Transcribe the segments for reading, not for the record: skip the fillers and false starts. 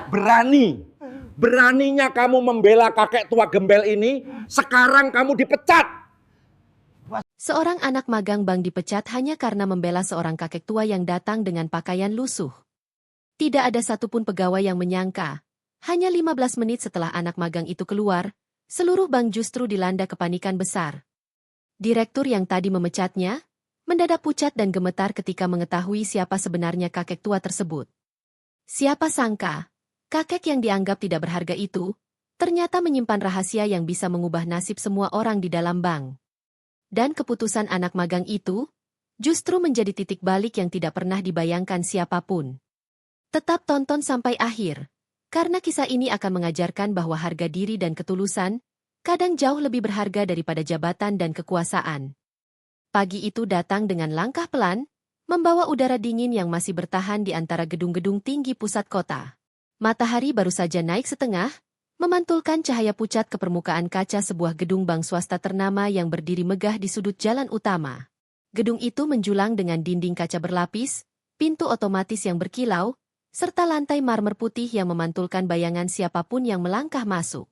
Berani. Beraninya kamu membela kakek tua gembel ini, sekarang kamu dipecat. Seorang anak magang bank dipecat hanya karena membela seorang kakek tua yang datang dengan pakaian lusuh. Tidak ada satupun pegawai yang menyangka. Hanya 15 menit setelah anak magang itu keluar, seluruh bank justru dilanda kepanikan besar. Direktur yang tadi memecatnya, mendadak pucat dan gemetar ketika mengetahui siapa sebenarnya kakek tua tersebut. Siapa sangka, kakek yang dianggap tidak berharga itu, ternyata menyimpan rahasia yang bisa mengubah nasib semua orang di dalam bank. Dan keputusan anak magang itu, justru menjadi titik balik yang tidak pernah dibayangkan siapapun. Tetap tonton sampai akhir, karena kisah ini akan mengajarkan bahwa harga diri dan ketulusan, kadang jauh lebih berharga daripada jabatan dan kekuasaan. Pagi itu datang dengan langkah pelan, membawa udara dingin yang masih bertahan di antara gedung-gedung tinggi pusat kota. Matahari baru saja naik setengah, memantulkan cahaya pucat ke permukaan kaca sebuah gedung bank swasta ternama yang berdiri megah di sudut jalan utama. Gedung itu menjulang dengan dinding kaca berlapis, pintu otomatis yang berkilau, serta lantai marmer putih yang memantulkan bayangan siapapun yang melangkah masuk.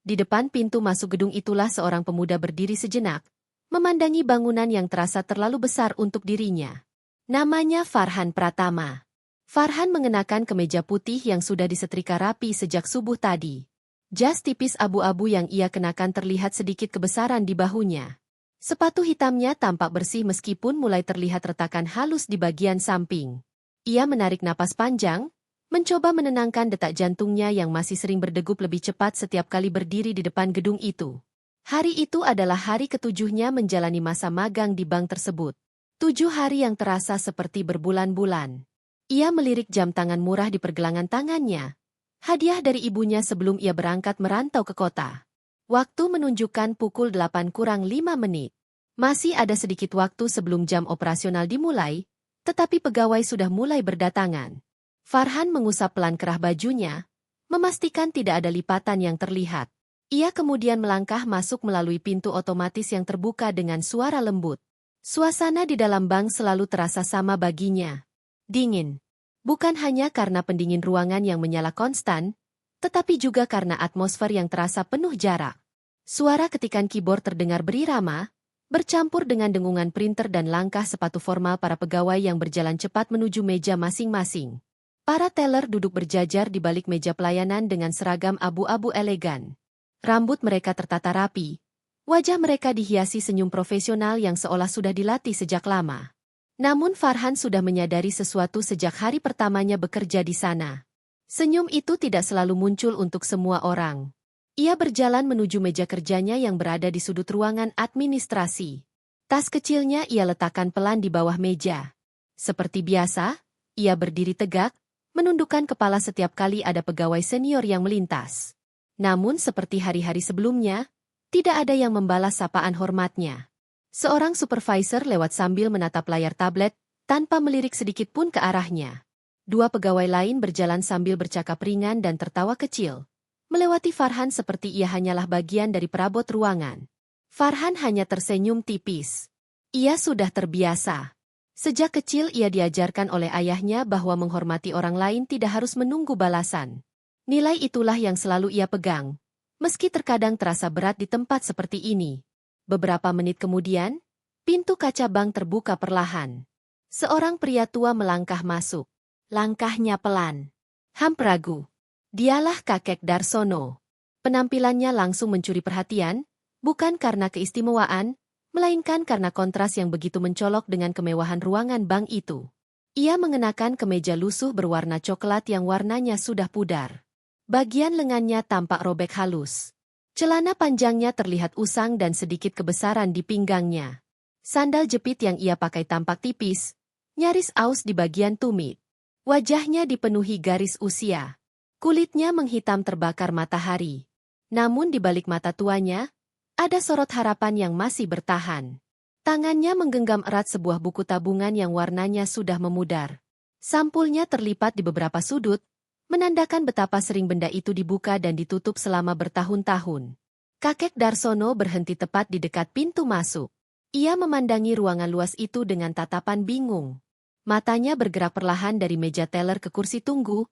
Di depan pintu masuk gedung itulah seorang pemuda berdiri sejenak, memandangi bangunan yang terasa terlalu besar untuk dirinya. Namanya Farhan Pratama. Farhan mengenakan kemeja putih yang sudah disetrika rapi sejak subuh tadi. Jas tipis abu-abu yang ia kenakan terlihat sedikit kebesaran di bahunya. Sepatu hitamnya tampak bersih meskipun mulai terlihat retakan halus di bagian samping. Ia menarik napas panjang, mencoba menenangkan detak jantungnya yang masih sering berdegup lebih cepat setiap kali berdiri di depan gedung itu. Hari itu adalah hari ketujuhnya menjalani masa magang di bank tersebut. 7 hari yang terasa seperti berbulan-bulan. Ia melirik jam tangan murah di pergelangan tangannya. Hadiah dari ibunya sebelum ia berangkat merantau ke kota. Waktu menunjukkan pukul 8 kurang 5 menit. Masih ada sedikit waktu sebelum jam operasional dimulai, tetapi pegawai sudah mulai berdatangan. Farhan mengusap pelan kerah bajunya, memastikan tidak ada lipatan yang terlihat. Ia kemudian melangkah masuk melalui pintu otomatis yang terbuka dengan suara lembut. Suasana di dalam bank selalu terasa sama baginya. Dingin. Bukan hanya karena pendingin ruangan yang menyala konstan, tetapi juga karena atmosfer yang terasa penuh jarak. Suara ketikan keyboard terdengar berirama, bercampur dengan dengungan printer dan langkah sepatu formal para pegawai yang berjalan cepat menuju meja masing-masing. Para teller duduk berjajar di balik meja pelayanan dengan seragam abu-abu elegan. Rambut mereka tertata rapi. Wajah mereka dihiasi senyum profesional yang seolah sudah dilatih sejak lama. Namun Farhan sudah menyadari sesuatu sejak hari pertamanya bekerja di sana. Senyum itu tidak selalu muncul untuk semua orang. Ia berjalan menuju meja kerjanya yang berada di sudut ruangan administrasi. Tas kecilnya ia letakkan pelan di bawah meja. Seperti biasa, ia berdiri tegak, menundukkan kepala setiap kali ada pegawai senior yang melintas. Namun seperti hari-hari sebelumnya, tidak ada yang membalas sapaan hormatnya. Seorang supervisor lewat sambil menatap layar tablet, tanpa melirik sedikit pun ke arahnya. 2 pegawai lain berjalan sambil bercakap ringan dan tertawa kecil. Melewati Farhan seperti ia hanyalah bagian dari perabot ruangan. Farhan hanya tersenyum tipis. Ia sudah terbiasa. Sejak kecil ia diajarkan oleh ayahnya bahwa menghormati orang lain tidak harus menunggu balasan. Nilai itulah yang selalu ia pegang, meski terkadang terasa berat di tempat seperti ini. Beberapa menit kemudian, pintu kaca bank terbuka perlahan. Seorang pria tua melangkah masuk. Langkahnya pelan. Ragu. Dialah kakek Darsono. Penampilannya langsung mencuri perhatian, bukan karena keistimewaan, melainkan karena kontras yang begitu mencolok dengan kemewahan ruangan bank itu. Ia mengenakan kemeja lusuh berwarna coklat yang warnanya sudah pudar. Bagian lengannya tampak robek halus. Celana panjangnya terlihat usang dan sedikit kebesaran di pinggangnya. Sandal jepit yang ia pakai tampak tipis, nyaris aus di bagian tumit. Wajahnya dipenuhi garis usia. Kulitnya menghitam terbakar matahari. Namun di balik mata tuanya, ada sorot harapan yang masih bertahan. Tangannya menggenggam erat sebuah buku tabungan yang warnanya sudah memudar. Sampulnya terlipat di beberapa sudut, menandakan betapa sering benda itu dibuka dan ditutup selama bertahun-tahun. Kakek Darsono berhenti tepat di dekat pintu masuk. Ia memandangi ruangan luas itu dengan tatapan bingung. Matanya bergerak perlahan dari meja teller ke kursi tunggu,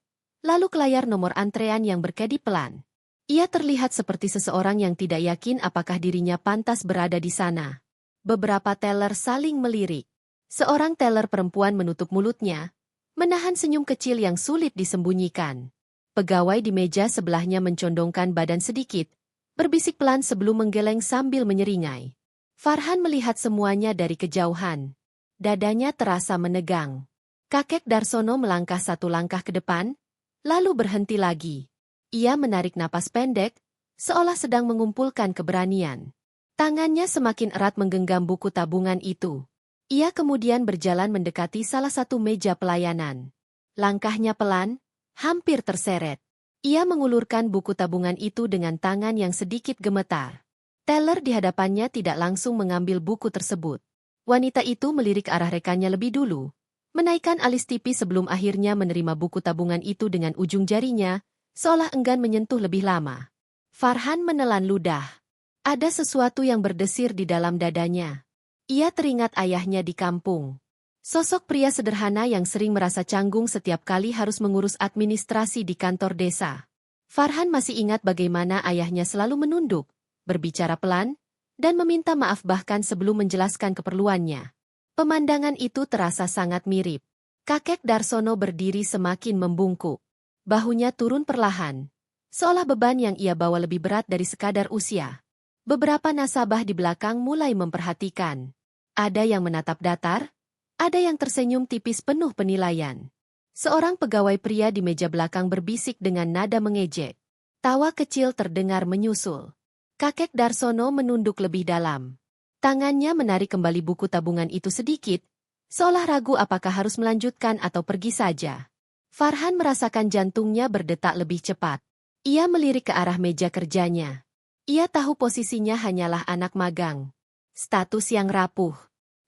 lalu ke layar nomor antrean yang berkedip pelan. Ia terlihat seperti seseorang yang tidak yakin apakah dirinya pantas berada di sana. Beberapa teller saling melirik. Seorang teller perempuan menutup mulutnya, menahan senyum kecil yang sulit disembunyikan. Pegawai di meja sebelahnya mencondongkan badan sedikit, berbisik pelan sebelum menggeleng sambil menyeringai. Farhan melihat semuanya dari kejauhan. Dadanya terasa menegang. Kakek Darsono melangkah satu langkah ke depan, lalu berhenti lagi. Ia menarik napas pendek, seolah sedang mengumpulkan keberanian. Tangannya semakin erat menggenggam buku tabungan itu. Ia kemudian berjalan mendekati salah satu meja pelayanan. Langkahnya pelan, hampir terseret. Ia mengulurkan buku tabungan itu dengan tangan yang sedikit gemetar. Teller di hadapannya tidak langsung mengambil buku tersebut. Wanita itu melirik arah rekannya lebih dulu, menaikkan alis tipis sebelum akhirnya menerima buku tabungan itu dengan ujung jarinya, seolah enggan menyentuh lebih lama. Farhan menelan ludah. Ada sesuatu yang berdesir di dalam dadanya. Ia teringat ayahnya di kampung. Sosok pria sederhana yang sering merasa canggung setiap kali harus mengurus administrasi di kantor desa. Farhan masih ingat bagaimana ayahnya selalu menunduk, berbicara pelan, dan meminta maaf bahkan sebelum menjelaskan keperluannya. Pemandangan itu terasa sangat mirip. Kakek Darsono berdiri semakin membungkuk. Bahunya turun perlahan, seolah beban yang ia bawa lebih berat dari sekadar usia. Beberapa nasabah di belakang mulai memperhatikan. Ada yang menatap datar, ada yang tersenyum tipis penuh penilaian. Seorang pegawai pria di meja belakang berbisik dengan nada mengejek. Tawa kecil terdengar menyusul. Kakek Darsono menunduk lebih dalam. Tangannya menarik kembali buku tabungan itu sedikit, seolah ragu apakah harus melanjutkan atau pergi saja. Farhan merasakan jantungnya berdetak lebih cepat. Ia melirik ke arah meja kerjanya. Ia tahu posisinya hanyalah anak magang. Status yang rapuh.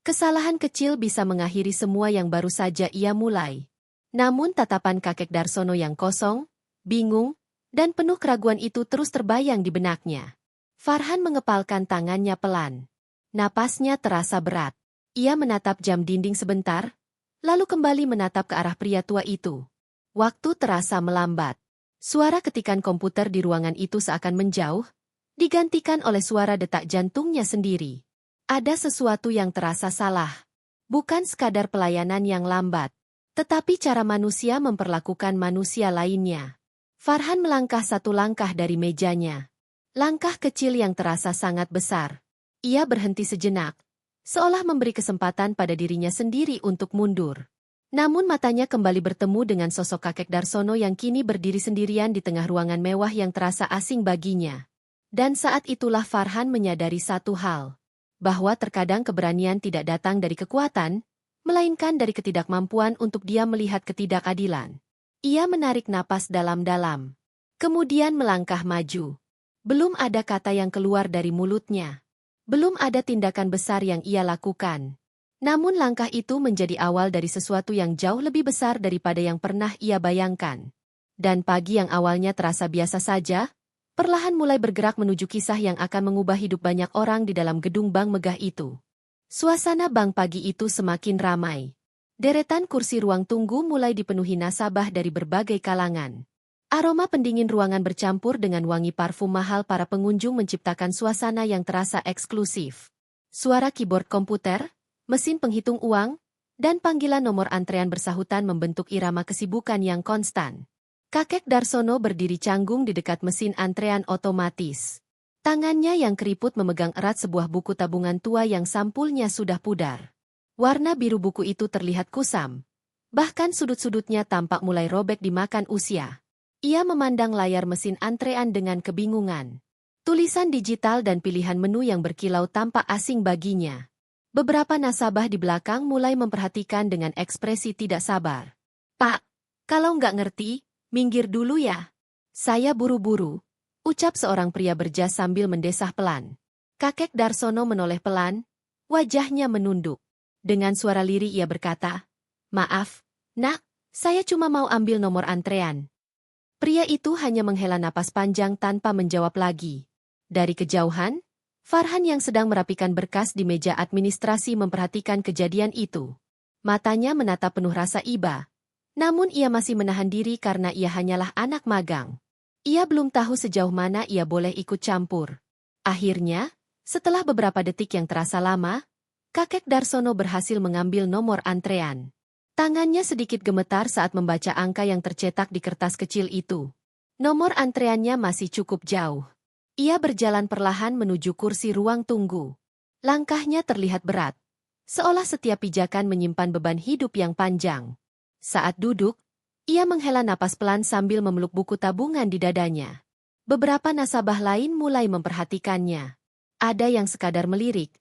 Kesalahan kecil bisa mengakhiri semua yang baru saja ia mulai. Namun tatapan kakek Darsono yang kosong, bingung, dan penuh keraguan itu terus terbayang di benaknya. Farhan mengepalkan tangannya pelan. Napasnya terasa berat. Ia menatap jam dinding sebentar, lalu kembali menatap ke arah pria tua itu. Waktu terasa melambat. Suara ketikan komputer di ruangan itu seakan menjauh, digantikan oleh suara detak jantungnya sendiri. Ada sesuatu yang terasa salah. Bukan sekadar pelayanan yang lambat, tetapi cara manusia memperlakukan manusia lainnya. Farhan melangkah satu langkah dari mejanya. Langkah kecil yang terasa sangat besar. Ia berhenti sejenak, seolah memberi kesempatan pada dirinya sendiri untuk mundur. Namun matanya kembali bertemu dengan sosok kakek Darsono yang kini berdiri sendirian di tengah ruangan mewah yang terasa asing baginya. Dan saat itulah Farhan menyadari satu hal. Bahwa terkadang keberanian tidak datang dari kekuatan, melainkan dari ketidakmampuan untuk dia melihat ketidakadilan. Ia menarik napas dalam-dalam. Kemudian melangkah maju. Belum ada kata yang keluar dari mulutnya. Belum ada tindakan besar yang ia lakukan. Namun langkah itu menjadi awal dari sesuatu yang jauh lebih besar daripada yang pernah ia bayangkan. Dan pagi yang awalnya terasa biasa saja, perlahan mulai bergerak menuju kisah yang akan mengubah hidup banyak orang di dalam gedung bank megah itu. Suasana bank pagi itu semakin ramai. Deretan kursi ruang tunggu mulai dipenuhi nasabah dari berbagai kalangan. Aroma pendingin ruangan bercampur dengan wangi parfum mahal para pengunjung menciptakan suasana yang terasa eksklusif. Suara keyboard komputer, mesin penghitung uang, dan panggilan nomor antrean bersahutan membentuk irama kesibukan yang konstan. Kakek Darsono berdiri canggung di dekat mesin antrean otomatis. Tangannya yang keriput memegang erat sebuah buku tabungan tua yang sampulnya sudah pudar. Warna biru buku itu terlihat kusam. Bahkan sudut-sudutnya tampak mulai robek dimakan usia. Ia memandang layar mesin antrean dengan kebingungan. Tulisan digital dan pilihan menu yang berkilau tampak asing baginya. Beberapa nasabah di belakang mulai memperhatikan dengan ekspresi tidak sabar. "Pak, kalau nggak ngerti, minggir dulu ya. Saya buru-buru," ucap seorang pria berjas sambil mendesah pelan. Kakek Darsono menoleh pelan, wajahnya menunduk. Dengan suara lirih ia berkata, "Maaf, Nak, saya cuma mau ambil nomor antrean." Pria itu hanya menghela napas panjang tanpa menjawab lagi. Dari kejauhan, Farhan yang sedang merapikan berkas di meja administrasi memperhatikan kejadian itu. Matanya menatap penuh rasa iba. Namun ia masih menahan diri karena ia hanyalah anak magang. Ia belum tahu sejauh mana ia boleh ikut campur. Akhirnya, setelah beberapa detik yang terasa lama, kakek Darsono berhasil mengambil nomor antrean. Tangannya sedikit gemetar saat membaca angka yang tercetak di kertas kecil itu. Nomor antreannya masih cukup jauh. Ia berjalan perlahan menuju kursi ruang tunggu. Langkahnya terlihat berat, seolah setiap pijakan menyimpan beban hidup yang panjang. Saat duduk, ia menghela napas pelan sambil memeluk buku tabungan di dadanya. Beberapa nasabah lain mulai memperhatikannya. Ada yang sekadar melirik,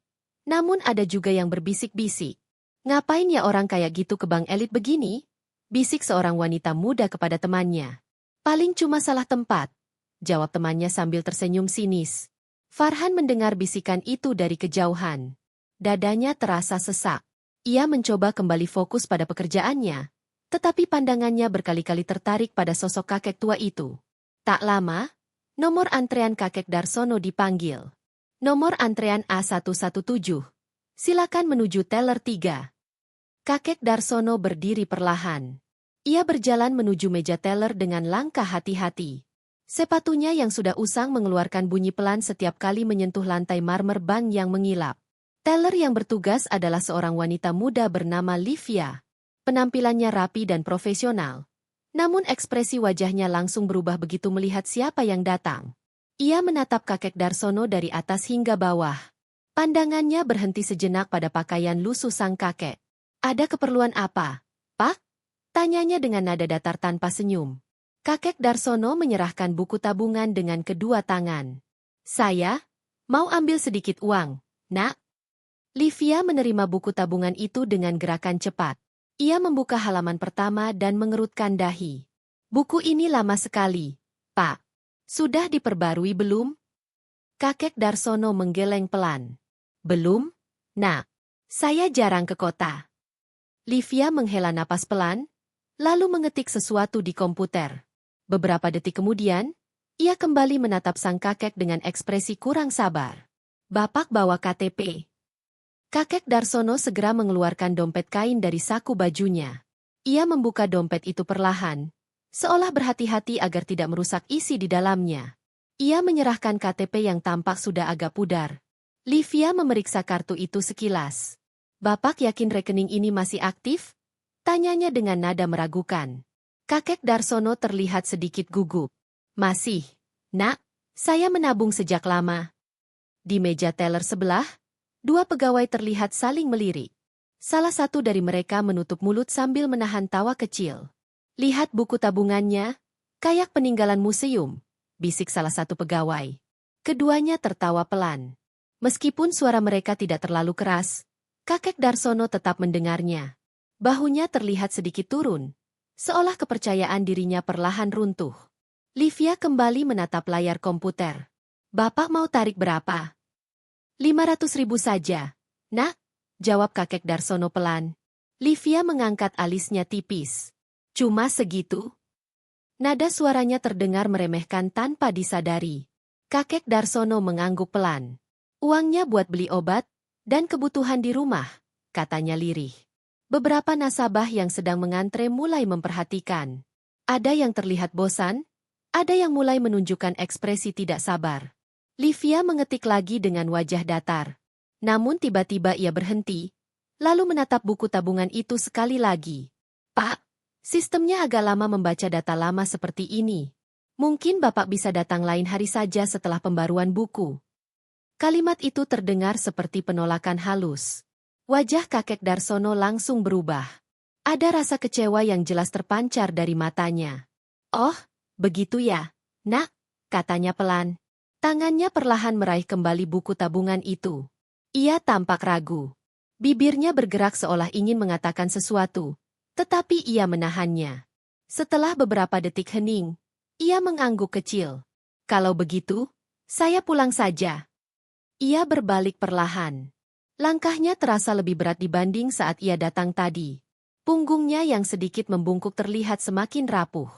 namun ada juga yang berbisik-bisik. "Ngapain ya orang kayak gitu ke bank elit begini?" bisik seorang wanita muda kepada temannya. "Paling cuma salah tempat," jawab temannya sambil tersenyum sinis. Farhan mendengar bisikan itu dari kejauhan. Dadanya terasa sesak. Ia mencoba kembali fokus pada pekerjaannya, tetapi pandangannya berkali-kali tertarik pada sosok kakek tua itu. Tak lama, nomor antrean kakek Darsono dipanggil. "Nomor antrean A117. Silakan menuju teller 3. Kakek Darsono berdiri perlahan. Ia berjalan menuju meja teller dengan langkah hati-hati. Sepatunya yang sudah usang mengeluarkan bunyi pelan setiap kali menyentuh lantai marmer bank yang mengilap. Teller yang bertugas adalah seorang wanita muda bernama Livia. Penampilannya rapi dan profesional. Namun ekspresi wajahnya langsung berubah begitu melihat siapa yang datang. Ia menatap kakek Darsono dari atas hingga bawah. Pandangannya berhenti sejenak pada pakaian lusuh sang kakek. "Ada keperluan apa, Pak?" tanyanya dengan nada datar tanpa senyum. Kakek Darsono menyerahkan buku tabungan dengan kedua tangan. "Saya mau ambil sedikit uang, Nak." Livia menerima buku tabungan itu dengan gerakan cepat. Ia membuka halaman pertama dan mengerutkan dahi. "Buku ini lama sekali, Pak. Sudah diperbarui belum?" Kakek Darsono menggeleng pelan. "Belum, Nak. Saya jarang ke kota." Livia menghela napas pelan, lalu mengetik sesuatu di komputer. Beberapa detik kemudian, ia kembali menatap sang kakek dengan ekspresi kurang sabar. "Bapak bawa KTP." Kakek Darsono segera mengeluarkan dompet kain dari saku bajunya. Ia membuka dompet itu perlahan, seolah berhati-hati agar tidak merusak isi di dalamnya. Ia menyerahkan KTP yang tampak sudah agak pudar. Livia memeriksa kartu itu sekilas. "Bapak yakin rekening ini masih aktif?" tanyanya dengan nada meragukan. Kakek Darsono terlihat sedikit gugup. "Masih, Nak. Saya menabung sejak lama." Di meja teller sebelah, dua pegawai terlihat saling melirik. Salah satu dari mereka menutup mulut sambil menahan tawa kecil. "Lihat buku tabungannya, kayak peninggalan museum," bisik salah satu pegawai. Keduanya tertawa pelan. Meskipun suara mereka tidak terlalu keras, kakek Darsono tetap mendengarnya. Bahunya terlihat sedikit turun, seolah kepercayaan dirinya perlahan runtuh. Livia kembali menatap layar komputer. "Bapak mau tarik berapa?" 500.000 saja, Nak, jawab kakek Darsono pelan. Livia mengangkat alisnya tipis. "Cuma segitu?" Nada suaranya terdengar meremehkan tanpa disadari. Kakek Darsono mengangguk pelan. "Uangnya buat beli obat dan kebutuhan di rumah," katanya lirih. Beberapa nasabah yang sedang mengantre mulai memperhatikan. Ada yang terlihat bosan, ada yang mulai menunjukkan ekspresi tidak sabar. Livia mengetik lagi dengan wajah datar. Namun tiba-tiba ia berhenti, lalu menatap buku tabungan itu sekali lagi. "Pak, sistemnya agak lama membaca data lama seperti ini. Mungkin Bapak bisa datang lain hari saja setelah pembaruan buku." Kalimat itu terdengar seperti penolakan halus. Wajah kakek Darsono langsung berubah. Ada rasa kecewa yang jelas terpancar dari matanya. "Oh, begitu ya, Nak," katanya pelan. Tangannya perlahan meraih kembali buku tabungan itu. Ia tampak ragu. Bibirnya bergerak seolah ingin mengatakan sesuatu, tetapi ia menahannya. Setelah beberapa detik hening, ia mengangguk kecil. "Kalau begitu, saya pulang saja." Ia berbalik perlahan. Langkahnya terasa lebih berat dibanding saat ia datang tadi. Punggungnya yang sedikit membungkuk terlihat semakin rapuh.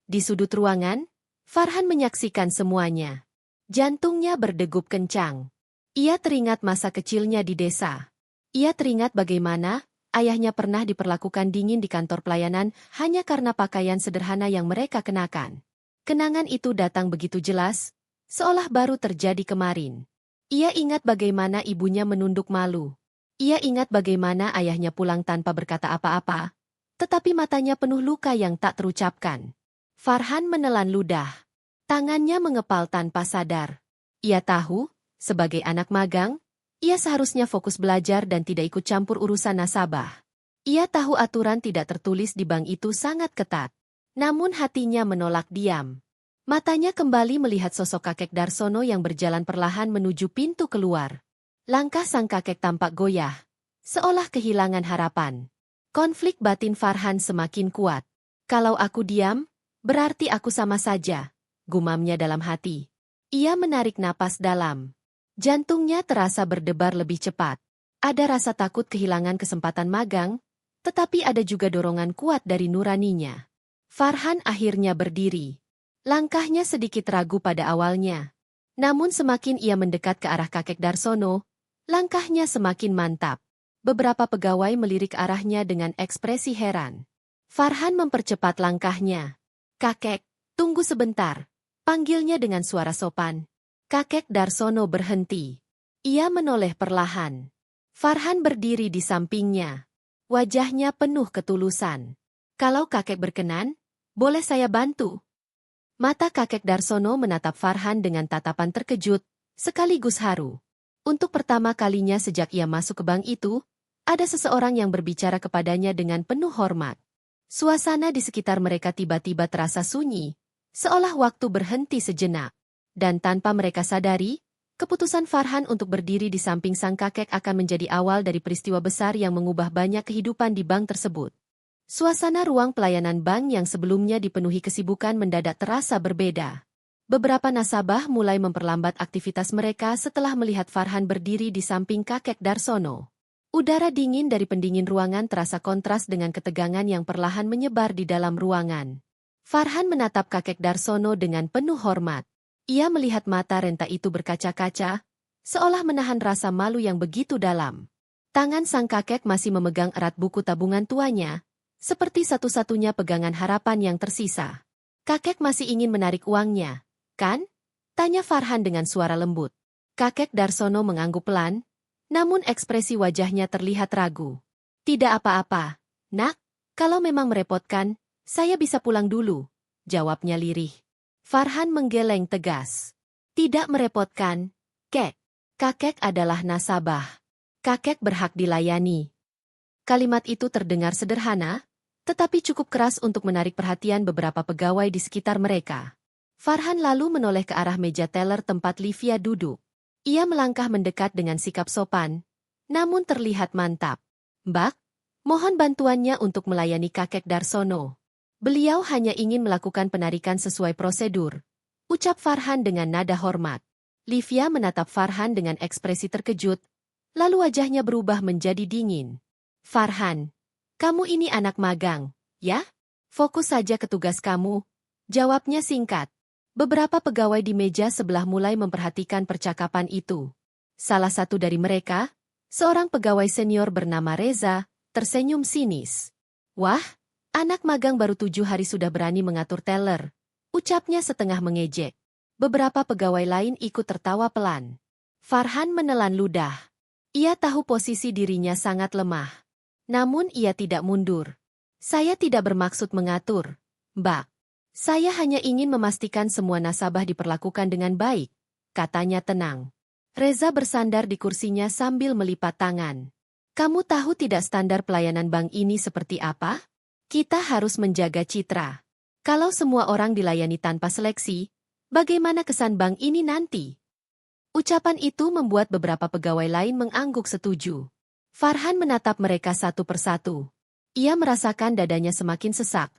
Di sudut ruangan, Farhan menyaksikan semuanya. Jantungnya berdegup kencang. Ia teringat masa kecilnya di desa. Ia teringat bagaimana ayahnya pernah diperlakukan dingin di kantor pelayanan hanya karena pakaian sederhana yang mereka kenakan. Kenangan itu datang begitu jelas, seolah baru terjadi kemarin. Ia ingat bagaimana ibunya menunduk malu. Ia ingat bagaimana ayahnya pulang tanpa berkata apa-apa, tetapi matanya penuh luka yang tak terucapkan. Farhan menelan ludah. Tangannya mengepal tanpa sadar. Ia tahu, sebagai anak magang, ia seharusnya fokus belajar dan tidak ikut campur urusan nasabah. Ia tahu aturan tidak tertulis di bank itu sangat ketat. Namun hatinya menolak diam. Matanya kembali melihat sosok kakek Darsono yang berjalan perlahan menuju pintu keluar. Langkah sang kakek tampak goyah, seolah kehilangan harapan. Konflik batin Farhan semakin kuat. Kalau aku diam, berarti aku sama saja, gumamnya dalam hati. Ia menarik napas dalam. Jantungnya terasa berdebar lebih cepat. Ada rasa takut kehilangan kesempatan magang, tetapi ada juga dorongan kuat dari nuraninya. Farhan akhirnya berdiri. Langkahnya sedikit ragu pada awalnya. Namun semakin ia mendekat ke arah kakek Darsono, langkahnya semakin mantap. Beberapa pegawai melirik arahnya dengan ekspresi heran. Farhan mempercepat langkahnya. "Kakek, tunggu sebentar," panggilnya dengan suara sopan. Kakek Darsono berhenti. Ia menoleh perlahan. Farhan berdiri di sampingnya. Wajahnya penuh ketulusan. "Kalau kakek berkenan, boleh saya bantu?" Mata kakek Darsono menatap Farhan dengan tatapan terkejut, sekaligus haru. Untuk pertama kalinya sejak ia masuk ke bank itu, ada seseorang yang berbicara kepadanya dengan penuh hormat. Suasana di sekitar mereka tiba-tiba terasa sunyi, seolah waktu berhenti sejenak. Dan tanpa mereka sadari, keputusan Farhan untuk berdiri di samping sang kakek akan menjadi awal dari peristiwa besar yang mengubah banyak kehidupan di bank tersebut. Suasana ruang pelayanan bank yang sebelumnya dipenuhi kesibukan mendadak terasa berbeda. Beberapa nasabah mulai memperlambat aktivitas mereka setelah melihat Farhan berdiri di samping kakek Darsono. Udara dingin dari pendingin ruangan terasa kontras dengan ketegangan yang perlahan menyebar di dalam ruangan. Farhan menatap kakek Darsono dengan penuh hormat. Ia melihat mata renta itu berkaca-kaca, seolah menahan rasa malu yang begitu dalam. Tangan sang kakek masih memegang erat buku tabungan tuanya, seperti satu-satunya pegangan harapan yang tersisa. "Kakek masih ingin menarik uangnya, kan?" tanya Farhan dengan suara lembut. Kakek Darsono mengangguk pelan, namun ekspresi wajahnya terlihat ragu. "Tidak apa-apa, nak, kalau memang merepotkan, saya bisa pulang dulu," jawabnya lirih. Farhan menggeleng tegas. "Tidak merepotkan, kek. Kakek adalah nasabah. Kakek berhak dilayani." Kalimat itu terdengar sederhana, tetapi cukup keras untuk menarik perhatian beberapa pegawai di sekitar mereka. Farhan lalu menoleh ke arah meja teller tempat Livia duduk. Ia melangkah mendekat dengan sikap sopan, namun terlihat mantap. "Mbak, mohon bantuannya untuk melayani kakek Darsono. Beliau hanya ingin melakukan penarikan sesuai prosedur," ucap Farhan dengan nada hormat. Livia menatap Farhan dengan ekspresi terkejut, lalu wajahnya berubah menjadi dingin. "Farhan, kamu ini anak magang, ya? Fokus saja ke tugas kamu," jawabnya singkat. Beberapa pegawai di meja sebelah mulai memperhatikan percakapan itu. Salah satu dari mereka, seorang pegawai senior bernama Reza, tersenyum sinis. "Wah, anak magang baru 7 hari sudah berani mengatur teller," ucapnya setengah mengejek. Beberapa pegawai lain ikut tertawa pelan. Farhan menelan ludah. Ia tahu posisi dirinya sangat lemah. Namun ia tidak mundur. "Saya tidak bermaksud mengatur, Mbak. Saya hanya ingin memastikan semua nasabah diperlakukan dengan baik," katanya tenang. Reza bersandar di kursinya sambil melipat tangan. "Kamu tahu tidak standar pelayanan bank ini seperti apa? Kita harus menjaga citra. Kalau semua orang dilayani tanpa seleksi, bagaimana kesan bank ini nanti?" Ucapan itu membuat beberapa pegawai lain mengangguk setuju. Farhan menatap mereka satu persatu. Ia merasakan dadanya semakin sesak,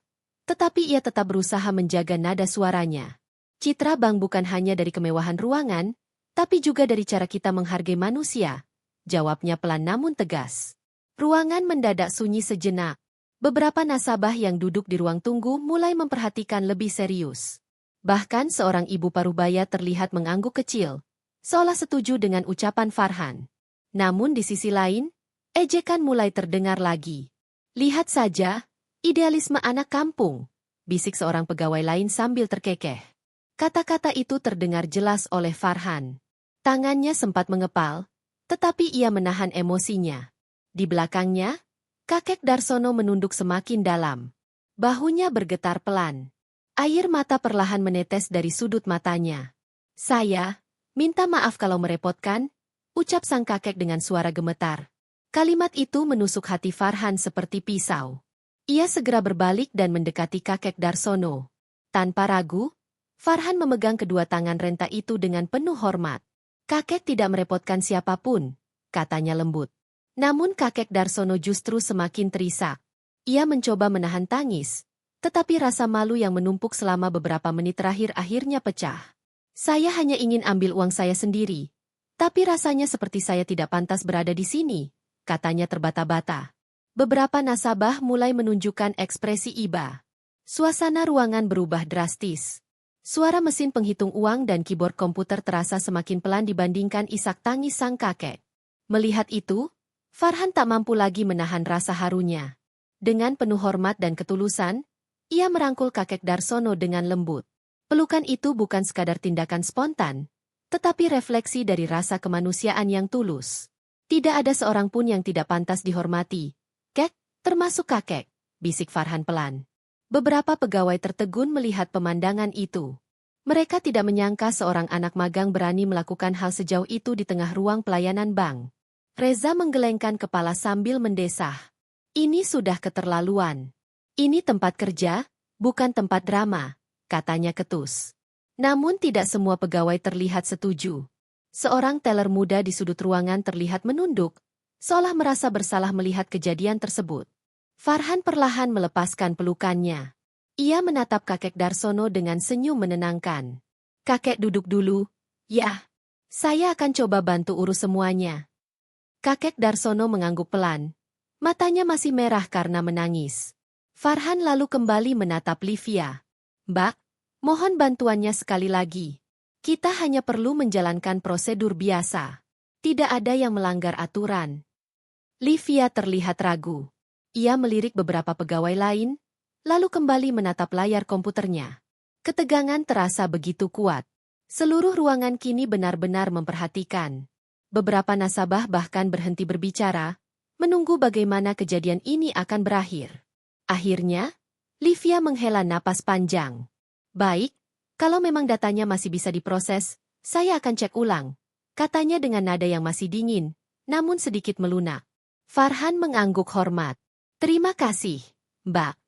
tetapi ia tetap berusaha menjaga nada suaranya. "Citra bank bukan hanya dari kemewahan ruangan, tapi juga dari cara kita menghargai manusia," jawabnya pelan namun tegas. Ruangan mendadak sunyi sejenak. Beberapa nasabah yang duduk di ruang tunggu mulai memperhatikan lebih serius. Bahkan seorang ibu parubaya terlihat mengangguk kecil, seolah setuju dengan ucapan Farhan. Namun di sisi lain, Ejekan mulai terdengar lagi. Lihat saja, idealisme anak kampung, bisik seorang pegawai lain sambil terkekeh. Kata-kata itu terdengar jelas oleh Farhan. Tangannya sempat mengepal, tetapi ia menahan emosinya. Di belakangnya, kakek Darsono menunduk semakin dalam. Bahunya bergetar pelan. Air mata perlahan menetes dari sudut matanya. Saya, minta maaf kalau merepotkan, ucap sang kakek dengan suara gemetar. Kalimat itu menusuk hati Farhan seperti pisau. Ia segera berbalik dan mendekati kakek Darsono. Tanpa ragu, Farhan memegang kedua tangan renta itu dengan penuh hormat. Kakek tidak merepotkan siapapun, katanya lembut. Namun kakek Darsono justru semakin terisak. Ia mencoba menahan tangis, tetapi rasa malu yang menumpuk selama beberapa menit terakhir akhirnya pecah. Saya hanya ingin ambil uang saya sendiri, tapi rasanya seperti saya tidak pantas berada di sini, katanya terbata-bata. Beberapa nasabah mulai menunjukkan ekspresi iba. Suasana ruangan berubah drastis. Suara mesin penghitung uang dan keyboard komputer terasa semakin pelan dibandingkan isak tangis sang kakek. Melihat itu, Farhan tak mampu lagi menahan rasa harunya. Dengan penuh hormat dan ketulusan, ia merangkul kakek Darsono dengan lembut. Pelukan itu bukan sekadar tindakan spontan, tetapi refleksi dari rasa kemanusiaan yang tulus. Tidak ada seorang pun yang tidak pantas dihormati. Kek, termasuk kakek, bisik Farhan pelan. Beberapa pegawai tertegun melihat pemandangan itu. Mereka tidak menyangka seorang anak magang berani melakukan hal sejauh itu di tengah ruang pelayanan bank. Reza menggelengkan kepala sambil mendesah. Ini sudah keterlaluan. Ini tempat kerja, bukan tempat drama, katanya ketus. Namun tidak semua pegawai terlihat setuju. Seorang teller muda di sudut ruangan terlihat menunduk, seolah merasa bersalah melihat kejadian tersebut. Farhan perlahan melepaskan pelukannya. Ia menatap kakek Darsono dengan senyum menenangkan. Kakek duduk dulu. Ya, saya akan coba bantu urus semuanya. Kakek Darsono mengangguk pelan. Matanya masih merah karena menangis. Farhan lalu kembali menatap Livia. Mbak, mohon bantuannya sekali lagi. Kita hanya perlu menjalankan prosedur biasa. Tidak ada yang melanggar aturan. Livia terlihat ragu. Ia melirik beberapa pegawai lain, lalu kembali menatap layar komputernya. Ketegangan terasa begitu kuat. Seluruh ruangan kini benar-benar memperhatikan. Beberapa nasabah bahkan berhenti berbicara, menunggu bagaimana kejadian ini akan berakhir. Akhirnya, Livia menghela napas panjang. Baik, kalau memang datanya masih bisa diproses, saya akan cek ulang, katanya dengan nada yang masih dingin, namun sedikit melunak. Farhan mengangguk hormat. Terima kasih, Mbak.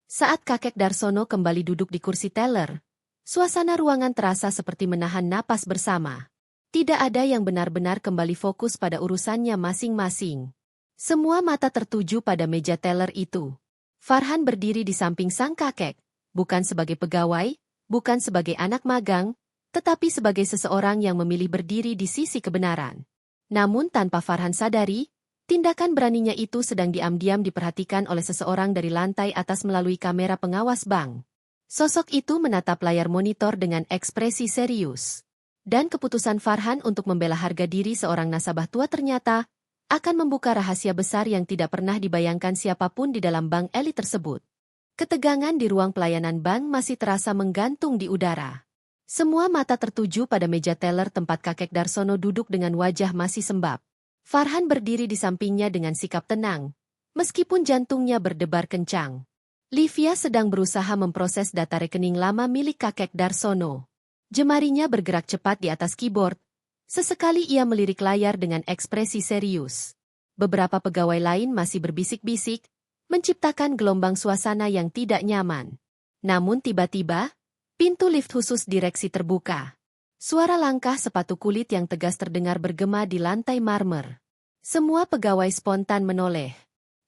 Saat kakek Darsono kembali duduk di kursi teller, suasana ruangan terasa seperti menahan napas bersama. Tidak ada yang benar-benar kembali fokus pada urusannya masing-masing. Semua mata tertuju pada meja teller itu. Farhan berdiri di samping sang kakek, bukan sebagai pegawai, bukan sebagai anak magang, tetapi sebagai seseorang yang memilih berdiri di sisi kebenaran. Namun tanpa Farhan sadari, tindakan beraninya itu sedang diam-diam diperhatikan oleh seseorang dari lantai atas melalui kamera pengawas bank. Sosok itu menatap layar monitor dengan ekspresi serius. Dan keputusan Farhan untuk membela harga diri seorang nasabah tua ternyata akan membuka rahasia besar yang tidak pernah dibayangkan siapapun di dalam bank elit tersebut. Ketegangan di ruang pelayanan bank masih terasa menggantung di udara. Semua mata tertuju pada meja teller tempat kakek Darsono duduk dengan wajah masih sembab. Farhan berdiri di sampingnya dengan sikap tenang, meskipun jantungnya berdebar kencang. Livia sedang berusaha memproses data rekening lama milik kakek Darsono. Jemarinya bergerak cepat di atas keyboard. Sesekali ia melirik layar dengan ekspresi serius. Beberapa pegawai lain masih berbisik-bisik, menciptakan gelombang suasana yang tidak nyaman. Namun tiba-tiba, pintu lift khusus direksi terbuka. Suara langkah sepatu kulit yang tegas terdengar bergema di lantai marmer. Semua pegawai spontan menoleh.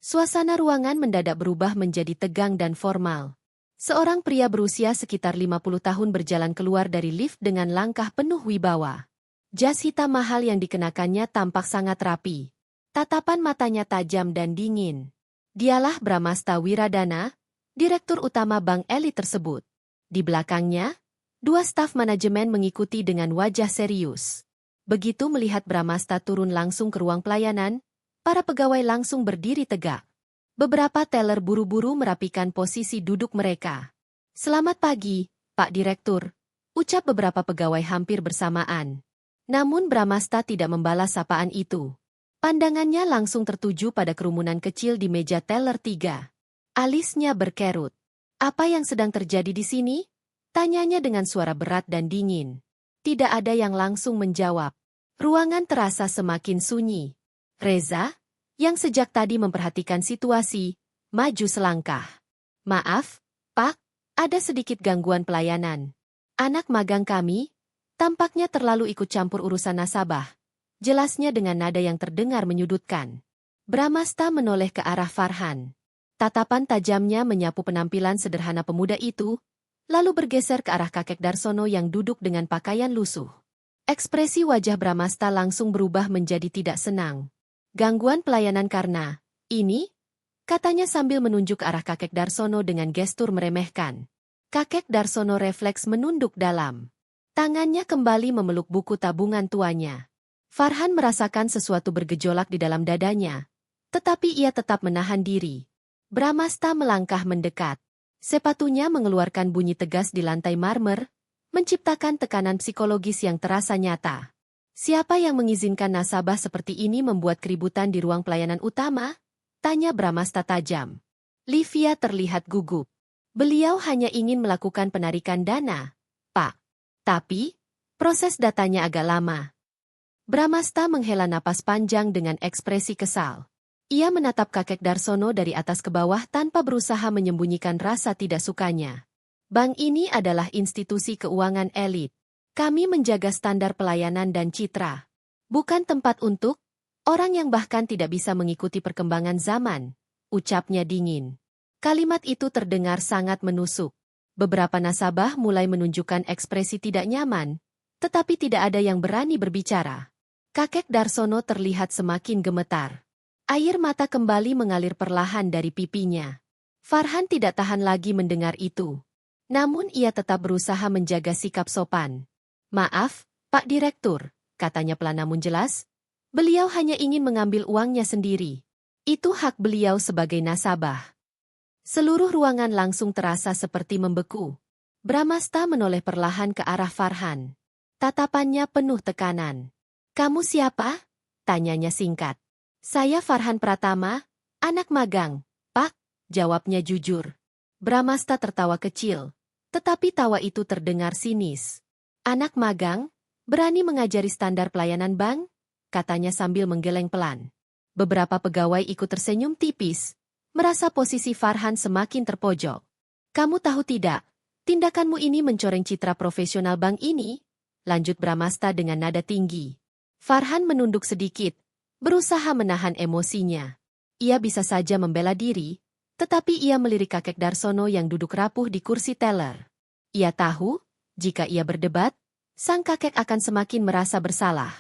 Suasana ruangan mendadak berubah menjadi tegang dan formal. Seorang pria berusia sekitar 50 tahun berjalan keluar dari lift dengan langkah penuh wibawa. Jas hitam mahal yang dikenakannya tampak sangat rapi. Tatapan matanya tajam dan dingin. Dialah Bramasta Wiradana, direktur utama bank elit tersebut. Di belakangnya, dua staf manajemen mengikuti dengan wajah serius. Begitu melihat Bramasta turun langsung ke ruang pelayanan, Para pegawai langsung berdiri tegak. Beberapa teller buru-buru merapikan posisi duduk mereka. Selamat pagi, Pak Direktur, ucap beberapa pegawai hampir bersamaan. Namun Bramasta tidak membalas sapaan itu. Pandangannya langsung tertuju pada kerumunan kecil di meja teller 3. Alisnya berkerut. Apa yang sedang terjadi di sini? Tanyanya dengan suara berat dan dingin. Tidak ada yang langsung menjawab. Ruangan terasa semakin sunyi. Reza, yang sejak tadi memperhatikan situasi, maju selangkah. Maaf, Pak, ada sedikit gangguan pelayanan. Anak magang kami, tampaknya terlalu ikut campur urusan nasabah. Jelasnya dengan nada yang terdengar menyudutkan. Bramasta menoleh ke arah Farhan. Tatapan tajamnya menyapu penampilan sederhana pemuda itu, lalu bergeser ke arah kakek Darsono yang duduk dengan pakaian lusuh. Ekspresi wajah Bramasta langsung berubah menjadi tidak senang. Gangguan pelayanan karena ini? Katanya sambil menunjuk ke arah kakek Darsono dengan gestur meremehkan. Kakek Darsono refleks menunduk dalam. Tangannya kembali memeluk buku tabungan tuanya. Farhan merasakan sesuatu bergejolak di dalam dadanya, tetapi ia tetap menahan diri. Bramasta melangkah mendekat. Sepatunya mengeluarkan bunyi tegas di lantai marmer, menciptakan tekanan psikologis yang terasa nyata. Siapa yang mengizinkan nasabah seperti ini membuat keributan di ruang pelayanan utama? Tanya Bramasta tajam. Livia terlihat gugup. Beliau hanya ingin melakukan penarikan dana, Pak. Tapi, proses datanya agak lama. Bramasta menghela napas panjang dengan ekspresi kesal. Ia menatap kakek Darsono dari atas ke bawah tanpa berusaha menyembunyikan rasa tidak sukanya. Bank ini adalah institusi keuangan elit. Kami menjaga standar pelayanan dan citra. Bukan tempat untuk orang yang bahkan tidak bisa mengikuti perkembangan zaman, ucapnya dingin. Kalimat itu terdengar sangat menusuk. Beberapa nasabah mulai menunjukkan ekspresi tidak nyaman, tetapi tidak ada yang berani berbicara. Kakek Darsono terlihat semakin gemetar. Air mata kembali mengalir perlahan dari pipinya. Farhan tidak tahan lagi mendengar itu. Namun ia tetap berusaha menjaga sikap sopan. Maaf, Pak Direktur, katanya pelan namun jelas. Beliau hanya ingin mengambil uangnya sendiri. Itu hak beliau sebagai nasabah. Seluruh ruangan langsung terasa seperti membeku. Bramasta menoleh perlahan ke arah Farhan. Tatapannya penuh tekanan. Kamu siapa? Tanyanya singkat. Saya Farhan Pratama, anak magang, Pak, jawabnya jujur. Bramasta tertawa kecil, tetapi tawa itu terdengar sinis. Anak magang, berani mengajari standar pelayanan bank? Katanya sambil menggeleng pelan. Beberapa pegawai ikut tersenyum tipis, merasa posisi Farhan semakin terpojok. Kamu tahu tidak, tindakanmu ini mencoreng citra profesional bank ini? Lanjut Bramasta dengan nada tinggi. Farhan menunduk sedikit, berusaha menahan emosinya. Ia bisa saja membela diri, tetapi ia melirik kakek Darsono yang duduk rapuh di kursi teller. Ia tahu, jika ia berdebat, sang kakek akan semakin merasa bersalah.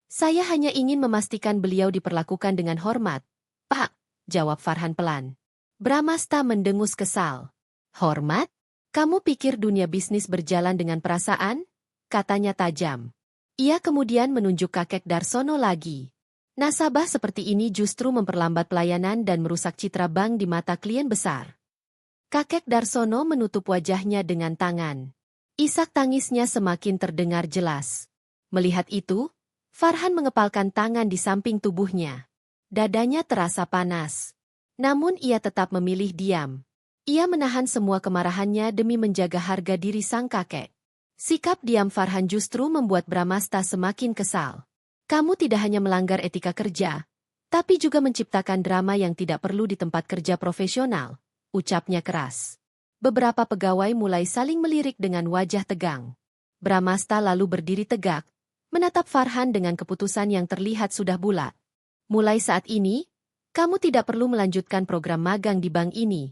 Saya hanya ingin memastikan beliau diperlakukan dengan hormat. Pak, jawab Farhan pelan. Bramasta mendengus kesal. Hormat? Kamu pikir dunia bisnis berjalan dengan perasaan? Katanya tajam. Ia kemudian menunjuk kakek Darsono lagi. Nasabah seperti ini justru memperlambat pelayanan dan merusak citra bank di mata klien besar. Kakek Darsono menutup wajahnya dengan tangan. Isak tangisnya semakin terdengar jelas. Melihat itu, Farhan mengepalkan tangan di samping tubuhnya. Dadanya terasa panas. Namun ia tetap memilih diam. Ia menahan semua kemarahannya demi menjaga harga diri sang kakek. Sikap diam Farhan justru membuat Bramasta semakin kesal. Kamu tidak hanya melanggar etika kerja, tapi juga menciptakan drama yang tidak perlu di tempat kerja profesional, ucapnya keras. Beberapa pegawai mulai saling melirik dengan wajah tegang. Bramasta lalu berdiri tegak, menatap Farhan dengan keputusan yang terlihat sudah bulat. Mulai saat ini, kamu tidak perlu melanjutkan program magang di bank ini.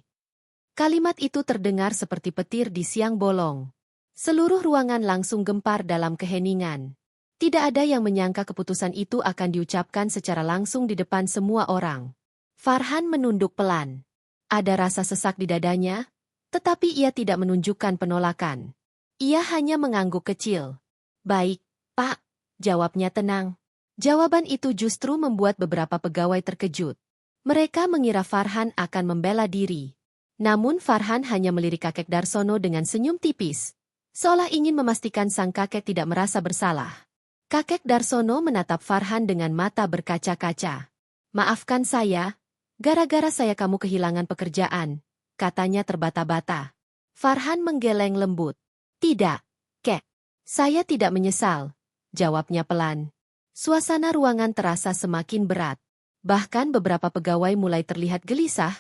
Kalimat itu terdengar seperti petir di siang bolong. Seluruh ruangan langsung gempar dalam keheningan. Tidak ada yang menyangka keputusan itu akan diucapkan secara langsung di depan semua orang. Farhan menunduk pelan. Ada rasa sesak di dadanya, tetapi ia tidak menunjukkan penolakan. Ia hanya mengangguk kecil. Baik, Pak, jawabnya tenang. Jawaban itu justru membuat beberapa pegawai terkejut. Mereka mengira Farhan akan membela diri. Namun Farhan hanya melirik kakek Darsono dengan senyum tipis, seolah ingin memastikan sang kakek tidak merasa bersalah. Kakek Darsono menatap Farhan dengan mata berkaca-kaca. "Maafkan saya, gara-gara saya kamu kehilangan pekerjaan," katanya terbata-bata. Farhan menggeleng lembut. "Tidak, Kek. Saya tidak menyesal," jawabnya pelan. Suasana ruangan terasa semakin berat. Bahkan beberapa pegawai mulai terlihat gelisah,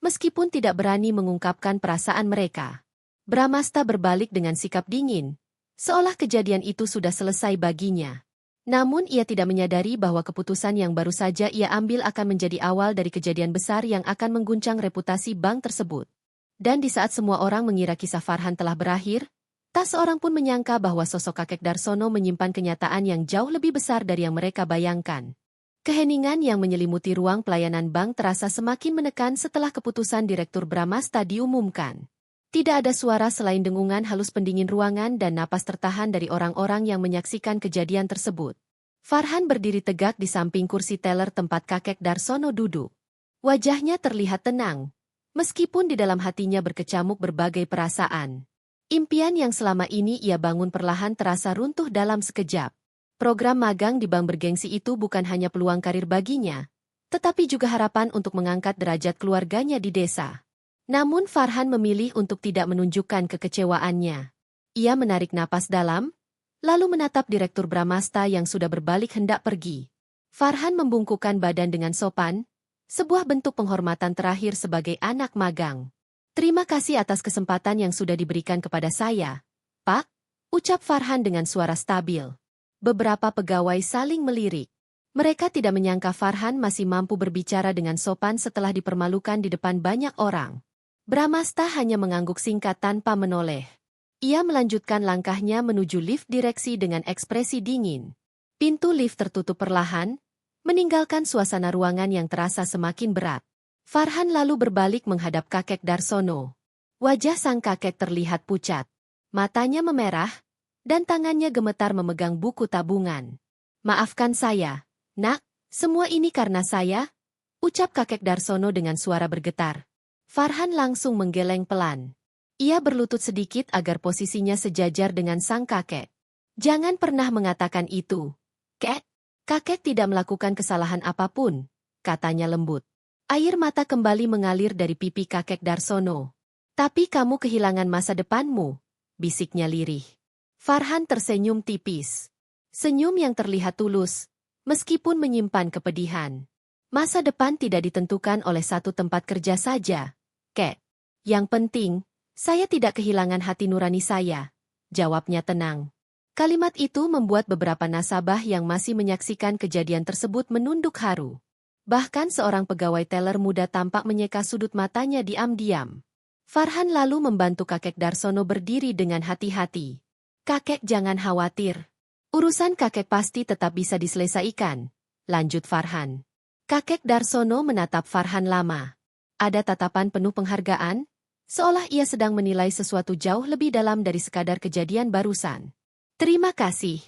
meskipun tidak berani mengungkapkan perasaan mereka. Bramasta berbalik dengan sikap dingin, seolah kejadian itu sudah selesai baginya. Namun ia tidak menyadari bahwa keputusan yang baru saja ia ambil akan menjadi awal dari kejadian besar yang akan mengguncang reputasi bank tersebut. Dan di saat semua orang mengira kisah Farhan telah berakhir, tak seorang pun menyangka bahwa sosok kakek Darsono menyimpan kenyataan yang jauh lebih besar dari yang mereka bayangkan. Keheningan yang menyelimuti ruang pelayanan bank terasa semakin menekan setelah keputusan Direktur Bramasta diumumkan. Tidak ada suara selain dengungan halus pendingin ruangan dan napas tertahan dari orang-orang yang menyaksikan kejadian tersebut. Farhan berdiri tegak di samping kursi teller tempat kakek Darsono duduk. Wajahnya terlihat tenang, meskipun di dalam hatinya berkecamuk berbagai perasaan. Impian yang selama ini ia bangun perlahan terasa runtuh dalam sekejap. Program magang di bank bergengsi itu bukan hanya peluang karir baginya, tetapi juga harapan untuk mengangkat derajat keluarganya di desa. Namun Farhan memilih untuk tidak menunjukkan kekecewaannya. Ia menarik napas dalam, lalu menatap Direktur Bramasta yang sudah berbalik hendak pergi. Farhan membungkukkan badan dengan sopan, sebuah bentuk penghormatan terakhir sebagai anak magang. "Terima kasih atas kesempatan yang sudah diberikan kepada saya, Pak," ucap Farhan dengan suara stabil. Beberapa pegawai saling melirik. Mereka tidak menyangka Farhan masih mampu berbicara dengan sopan setelah dipermalukan di depan banyak orang. Bramasta hanya mengangguk singkat tanpa menoleh. Ia melanjutkan langkahnya menuju lift direksi dengan ekspresi dingin. Pintu lift tertutup perlahan, meninggalkan suasana ruangan yang terasa semakin berat. Farhan lalu berbalik menghadap kakek Darsono. Wajah sang kakek terlihat pucat. Matanya memerah, dan tangannya gemetar memegang buku tabungan. "Maafkan saya, Nak, semua ini karena saya," ucap kakek Darsono dengan suara bergetar. Farhan langsung menggeleng pelan. Ia berlutut sedikit agar posisinya sejajar dengan sang kakek. "Jangan pernah mengatakan itu, Kek. Kakek tidak melakukan kesalahan apapun," katanya lembut. Air mata kembali mengalir dari pipi kakek Darsono. "Tapi kamu kehilangan masa depanmu," bisiknya lirih. Farhan tersenyum tipis. Senyum yang terlihat tulus, meskipun menyimpan kepedihan. "Masa depan tidak ditentukan oleh satu tempat kerja saja, Kek. Yang penting, saya tidak kehilangan hati nurani saya," jawabnya tenang. Kalimat itu membuat beberapa nasabah yang masih menyaksikan kejadian tersebut menunduk haru. Bahkan seorang pegawai teller muda tampak menyeka sudut matanya diam-diam. Farhan lalu membantu kakek Darsono berdiri dengan hati-hati. "Kakek jangan khawatir. Urusan kakek pasti tetap bisa diselesaikan," lanjut Farhan. Kakek Darsono menatap Farhan lama. Ada tatapan penuh penghargaan, seolah ia sedang menilai sesuatu jauh lebih dalam dari sekadar kejadian barusan. "Terima kasih,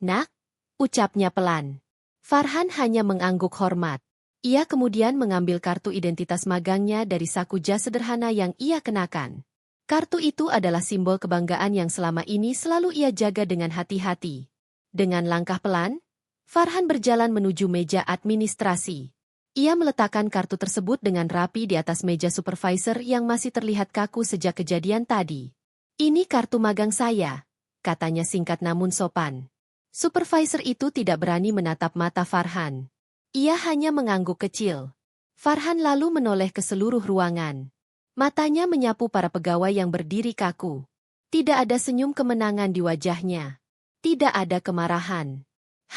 Nak," ucapnya pelan. Farhan hanya mengangguk hormat. Ia kemudian mengambil kartu identitas magangnya dari saku jas sederhana yang ia kenakan. Kartu itu adalah simbol kebanggaan yang selama ini selalu ia jaga dengan hati-hati. Dengan langkah pelan, Farhan berjalan menuju meja administrasi. Ia meletakkan kartu tersebut dengan rapi di atas meja supervisor yang masih terlihat kaku sejak kejadian tadi. "Ini kartu magang saya," katanya singkat namun sopan. Supervisor itu tidak berani menatap mata Farhan. Ia hanya mengangguk kecil. Farhan lalu menoleh ke seluruh ruangan. Matanya menyapu para pegawai yang berdiri kaku. Tidak ada senyum kemenangan di wajahnya. Tidak ada kemarahan.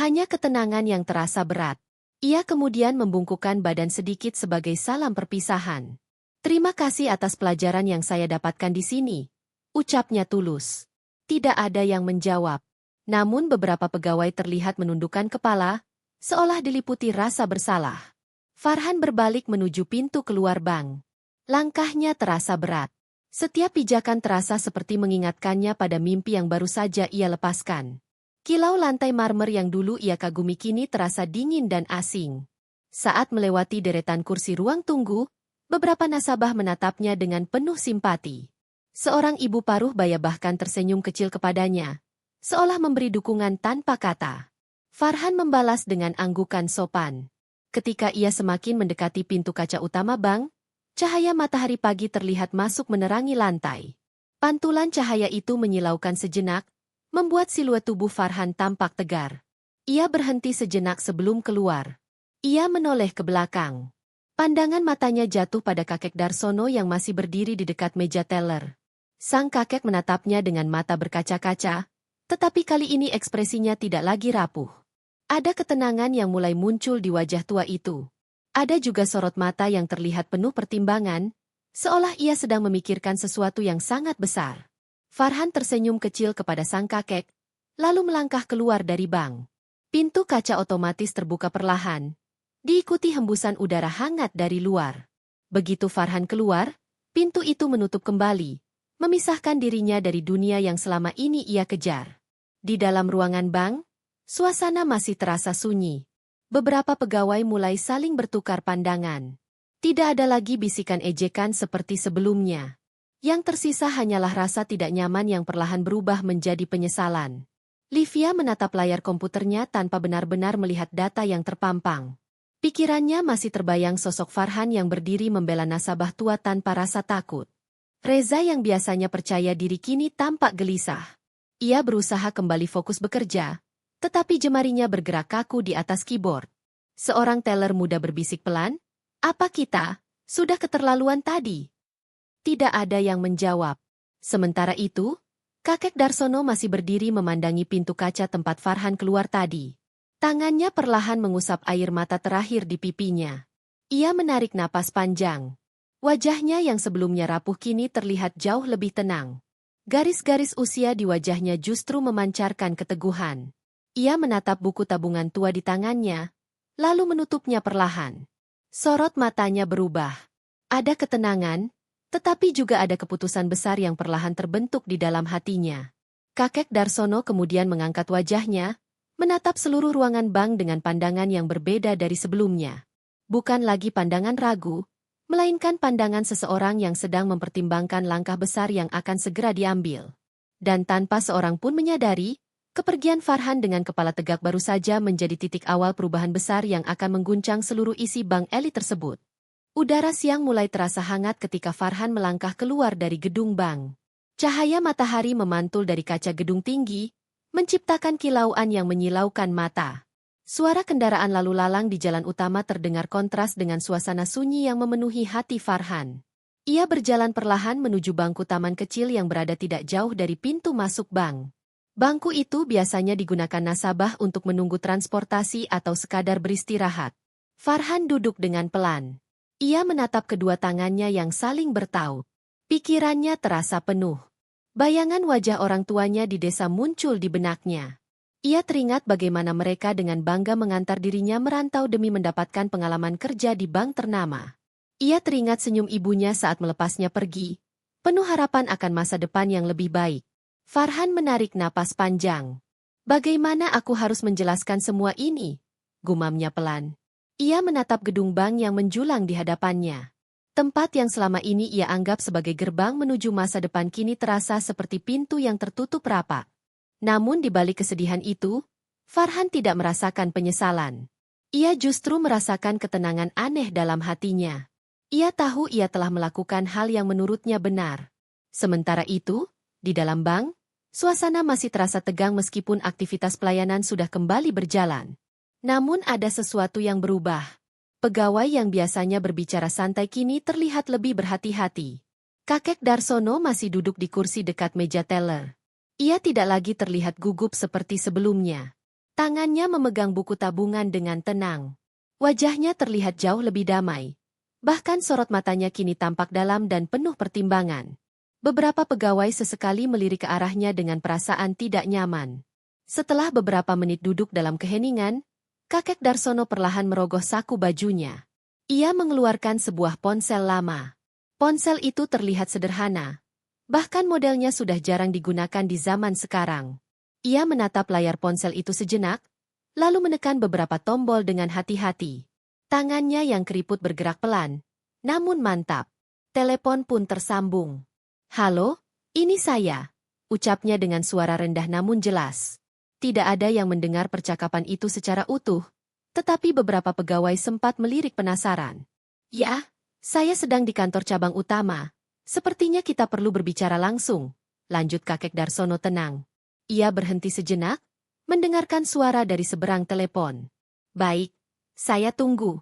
Hanya ketenangan yang terasa berat. Ia kemudian membungkukkan badan sedikit sebagai salam perpisahan. "Terima kasih atas pelajaran yang saya dapatkan di sini," ucapnya tulus. Tidak ada yang menjawab. Namun beberapa pegawai terlihat menundukkan kepala, seolah diliputi rasa bersalah. Farhan berbalik menuju pintu keluar bank. Langkahnya terasa berat. Setiap pijakan terasa seperti mengingatkannya pada mimpi yang baru saja ia lepaskan. Kilau lantai marmer yang dulu ia kagumi kini terasa dingin dan asing. Saat melewati deretan kursi ruang tunggu, beberapa nasabah menatapnya dengan penuh simpati. Seorang ibu paruh baya bahkan tersenyum kecil kepadanya, seolah memberi dukungan tanpa kata. Farhan membalas dengan anggukan sopan. Ketika ia semakin mendekati pintu kaca utama bank, cahaya matahari pagi terlihat masuk menerangi lantai. Pantulan cahaya itu menyilaukan sejenak, membuat siluet tubuh Farhan tampak tegar. Ia berhenti sejenak sebelum keluar. Ia menoleh ke belakang. Pandangan matanya jatuh pada kakek Darsono yang masih berdiri di dekat meja teller. Sang kakek menatapnya dengan mata berkaca-kaca, tetapi kali ini ekspresinya tidak lagi rapuh. Ada ketenangan yang mulai muncul di wajah tua itu. Ada juga sorot mata yang terlihat penuh pertimbangan, seolah ia sedang memikirkan sesuatu yang sangat besar. Farhan tersenyum kecil kepada sang kakek, lalu melangkah keluar dari bank. Pintu kaca otomatis terbuka perlahan, diikuti hembusan udara hangat dari luar. Begitu Farhan keluar, pintu itu menutup kembali, memisahkan dirinya dari dunia yang selama ini ia kejar. Di dalam ruangan bank, suasana masih terasa sunyi. Beberapa pegawai mulai saling bertukar pandangan. Tidak ada lagi bisikan ejekan seperti sebelumnya. Yang tersisa hanyalah rasa tidak nyaman yang perlahan berubah menjadi penyesalan. Livia menatap layar komputernya tanpa benar-benar melihat data yang terpampang. Pikirannya masih terbayang sosok Farhan yang berdiri membela nasabah tua tanpa rasa takut. Reza yang biasanya percaya diri kini tampak gelisah. Ia berusaha kembali fokus bekerja, tetapi jemarinya bergerak kaku di atas keyboard. Seorang teller muda berbisik pelan, "Apa kita sudah keterlaluan tadi?" Tidak ada yang menjawab. Sementara itu, kakek Darsono masih berdiri memandangi pintu kaca tempat Farhan keluar tadi. Tangannya perlahan mengusap air mata terakhir di pipinya. Ia menarik napas panjang. Wajahnya yang sebelumnya rapuh kini terlihat jauh lebih tenang. Garis-garis usia di wajahnya justru memancarkan keteguhan. Ia menatap buku tabungan tua di tangannya, lalu menutupnya perlahan. Sorot matanya berubah. Ada ketenangan, tetapi juga ada keputusan besar yang perlahan terbentuk di dalam hatinya. Kakek Darsono kemudian mengangkat wajahnya, menatap seluruh ruangan bank dengan pandangan yang berbeda dari sebelumnya. Bukan lagi pandangan ragu, melainkan pandangan seseorang yang sedang mempertimbangkan langkah besar yang akan segera diambil. Dan tanpa seorang pun menyadari, kepergian Farhan dengan kepala tegak baru saja menjadi titik awal perubahan besar yang akan mengguncang seluruh isi bank elit tersebut. Udara siang mulai terasa hangat ketika Farhan melangkah keluar dari gedung bank. Cahaya matahari memantul dari kaca gedung tinggi, menciptakan kilauan yang menyilaukan mata. Suara kendaraan lalu lalang di jalan utama terdengar kontras dengan suasana sunyi yang memenuhi hati Farhan. Ia berjalan perlahan menuju bangku taman kecil yang berada tidak jauh dari pintu masuk bank. Bangku itu biasanya digunakan nasabah untuk menunggu transportasi atau sekadar beristirahat. Farhan duduk dengan pelan. Ia menatap kedua tangannya yang saling bertaut. Pikirannya terasa penuh. Bayangan wajah orang tuanya di desa muncul di benaknya. Ia teringat bagaimana mereka dengan bangga mengantar dirinya merantau demi mendapatkan pengalaman kerja di bank ternama. Ia teringat senyum ibunya saat melepasnya pergi, penuh harapan akan masa depan yang lebih baik. Farhan menarik napas panjang. "Bagaimana aku harus menjelaskan semua ini?" gumamnya pelan. Ia menatap gedung bank yang menjulang di hadapannya. Tempat yang selama ini ia anggap sebagai gerbang menuju masa depan kini terasa seperti pintu yang tertutup rapat. Namun di balik kesedihan itu, Farhan tidak merasakan penyesalan. Ia justru merasakan ketenangan aneh dalam hatinya. Ia tahu ia telah melakukan hal yang menurutnya benar. Sementara itu, di dalam bank, suasana masih terasa tegang meskipun aktivitas pelayanan sudah kembali berjalan. Namun ada sesuatu yang berubah. Pegawai yang biasanya berbicara santai kini terlihat lebih berhati-hati. Kakek Darsono masih duduk di kursi dekat meja teller. Ia tidak lagi terlihat gugup seperti sebelumnya. Tangannya memegang buku tabungan dengan tenang. Wajahnya terlihat jauh lebih damai. Bahkan sorot matanya kini tampak dalam dan penuh pertimbangan. Beberapa pegawai sesekali melirik ke arahnya dengan perasaan tidak nyaman. Setelah beberapa menit duduk dalam keheningan, kakek Darsono perlahan merogoh saku bajunya. Ia mengeluarkan sebuah ponsel lama. Ponsel itu terlihat sederhana. Bahkan modelnya sudah jarang digunakan di zaman sekarang. Ia menatap layar ponsel itu sejenak, lalu menekan beberapa tombol dengan hati-hati. Tangannya yang keriput bergerak pelan, namun mantap. Telepon pun tersambung. "Halo, ini saya," ucapnya dengan suara rendah namun jelas. Tidak ada yang mendengar percakapan itu secara utuh, tetapi beberapa pegawai sempat melirik penasaran. "Ya, saya sedang di kantor cabang utama. Sepertinya kita perlu berbicara langsung," lanjut kakek Darsono tenang. Ia berhenti sejenak, mendengarkan suara dari seberang telepon. "Baik, saya tunggu."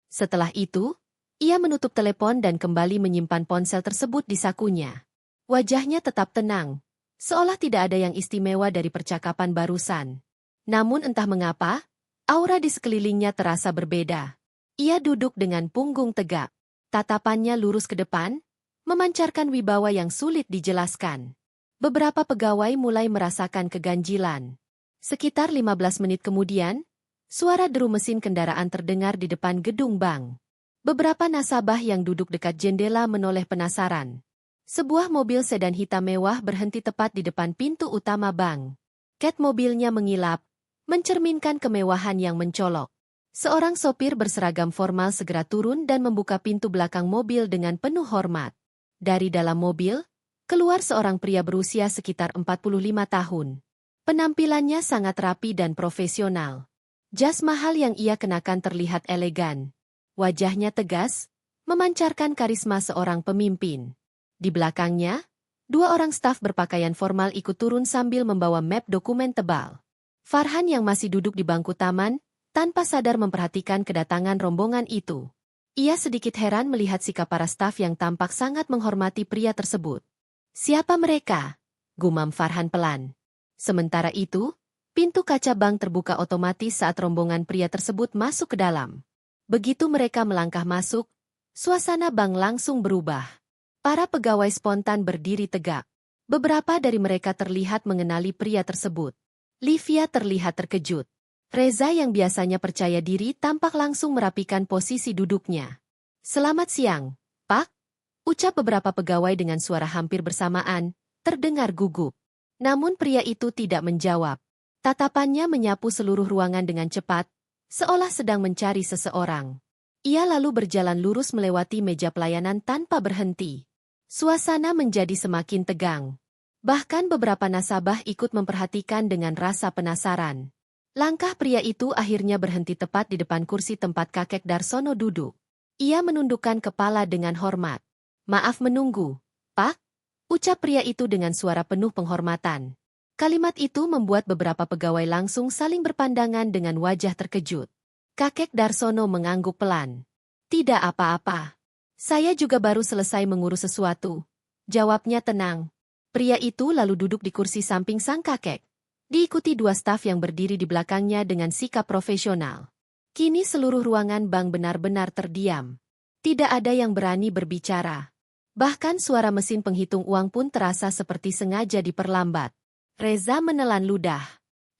Setelah itu, ia menutup telepon dan kembali menyimpan ponsel tersebut di sakunya. Wajahnya tetap tenang, seolah tidak ada yang istimewa dari percakapan barusan. Namun entah mengapa, aura di sekelilingnya terasa berbeda. Ia duduk dengan punggung tegak, tatapannya lurus ke depan, memancarkan wibawa yang sulit dijelaskan. Beberapa pegawai mulai merasakan keganjilan. Sekitar 15 menit kemudian, suara deru mesin kendaraan terdengar di depan gedung bank. Beberapa nasabah yang duduk dekat jendela menoleh penasaran. Sebuah mobil sedan hitam mewah berhenti tepat di depan pintu utama bank. Cat mobilnya mengilap, mencerminkan kemewahan yang mencolok. Seorang sopir berseragam formal segera turun dan membuka pintu belakang mobil dengan penuh hormat. Dari dalam mobil, keluar seorang pria berusia sekitar 45 tahun. Penampilannya sangat rapi dan profesional. Jas mahal yang ia kenakan terlihat elegan. Wajahnya tegas, memancarkan karisma seorang pemimpin. Di belakangnya, dua orang staf berpakaian formal ikut turun sambil membawa map dokumen tebal. Farhan yang masih duduk di bangku taman, tanpa sadar memperhatikan kedatangan rombongan itu. Ia sedikit heran melihat sikap para staf yang tampak sangat menghormati pria tersebut. "Siapa mereka?" gumam Farhan pelan. Sementara itu, pintu kaca bank terbuka otomatis saat rombongan pria tersebut masuk ke dalam. Begitu mereka melangkah masuk, suasana bank langsung berubah. Para pegawai spontan berdiri tegak. Beberapa dari mereka terlihat mengenali pria tersebut. Livia terlihat terkejut. Reza yang biasanya percaya diri tampak langsung merapikan posisi duduknya. "Selamat siang, Pak," ucap beberapa pegawai dengan suara hampir bersamaan, terdengar gugup. Namun pria itu tidak menjawab. Tatapannya menyapu seluruh ruangan dengan cepat, seolah sedang mencari seseorang. Ia lalu berjalan lurus melewati meja pelayanan tanpa berhenti. Suasana menjadi semakin tegang. Bahkan beberapa nasabah ikut memperhatikan dengan rasa penasaran. Langkah pria itu akhirnya berhenti tepat di depan kursi tempat kakek Darsono duduk. Ia menundukkan kepala dengan hormat. "Maaf menunggu, Pak," ucap pria itu dengan suara penuh penghormatan. Kalimat itu membuat beberapa pegawai langsung saling berpandangan dengan wajah terkejut. Kakek Darsono mengangguk pelan. "Tidak apa-apa. Saya juga baru selesai mengurus sesuatu," jawabnya tenang. Pria itu lalu duduk di kursi samping sang kakek. Diikuti dua staf yang berdiri di belakangnya dengan sikap profesional. Kini seluruh ruangan bank benar-benar terdiam. Tidak ada yang berani berbicara. Bahkan suara mesin penghitung uang pun terasa seperti sengaja diperlambat. Reza menelan ludah.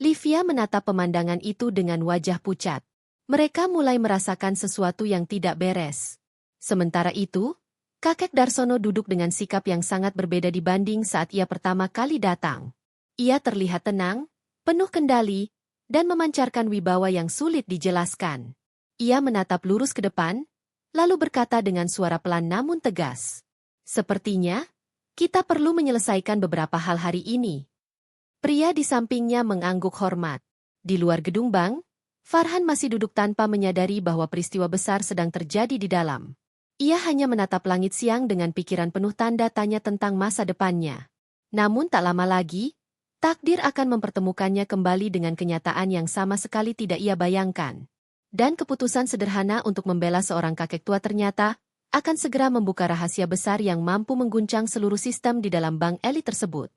Livia menatap pemandangan itu dengan wajah pucat. Mereka mulai merasakan sesuatu yang tidak beres. Sementara itu, kakek Darsono duduk dengan sikap yang sangat berbeda dibanding saat ia pertama kali datang. Ia terlihat tenang, penuh kendali, dan memancarkan wibawa yang sulit dijelaskan. Ia menatap lurus ke depan, lalu berkata dengan suara pelan namun tegas. "Sepertinya, kita perlu menyelesaikan beberapa hal hari ini." Pria di sampingnya mengangguk hormat. Di luar gedung bank, Farhan masih duduk tanpa menyadari bahwa peristiwa besar sedang terjadi di dalam. Ia hanya menatap langit siang dengan pikiran penuh tanda tanya tentang masa depannya. Namun tak lama lagi, takdir akan mempertemukannya kembali dengan kenyataan yang sama sekali tidak ia bayangkan. Dan keputusan sederhana untuk membela seorang kakek tua ternyata akan segera membuka rahasia besar yang mampu mengguncang seluruh sistem di dalam bank elit tersebut.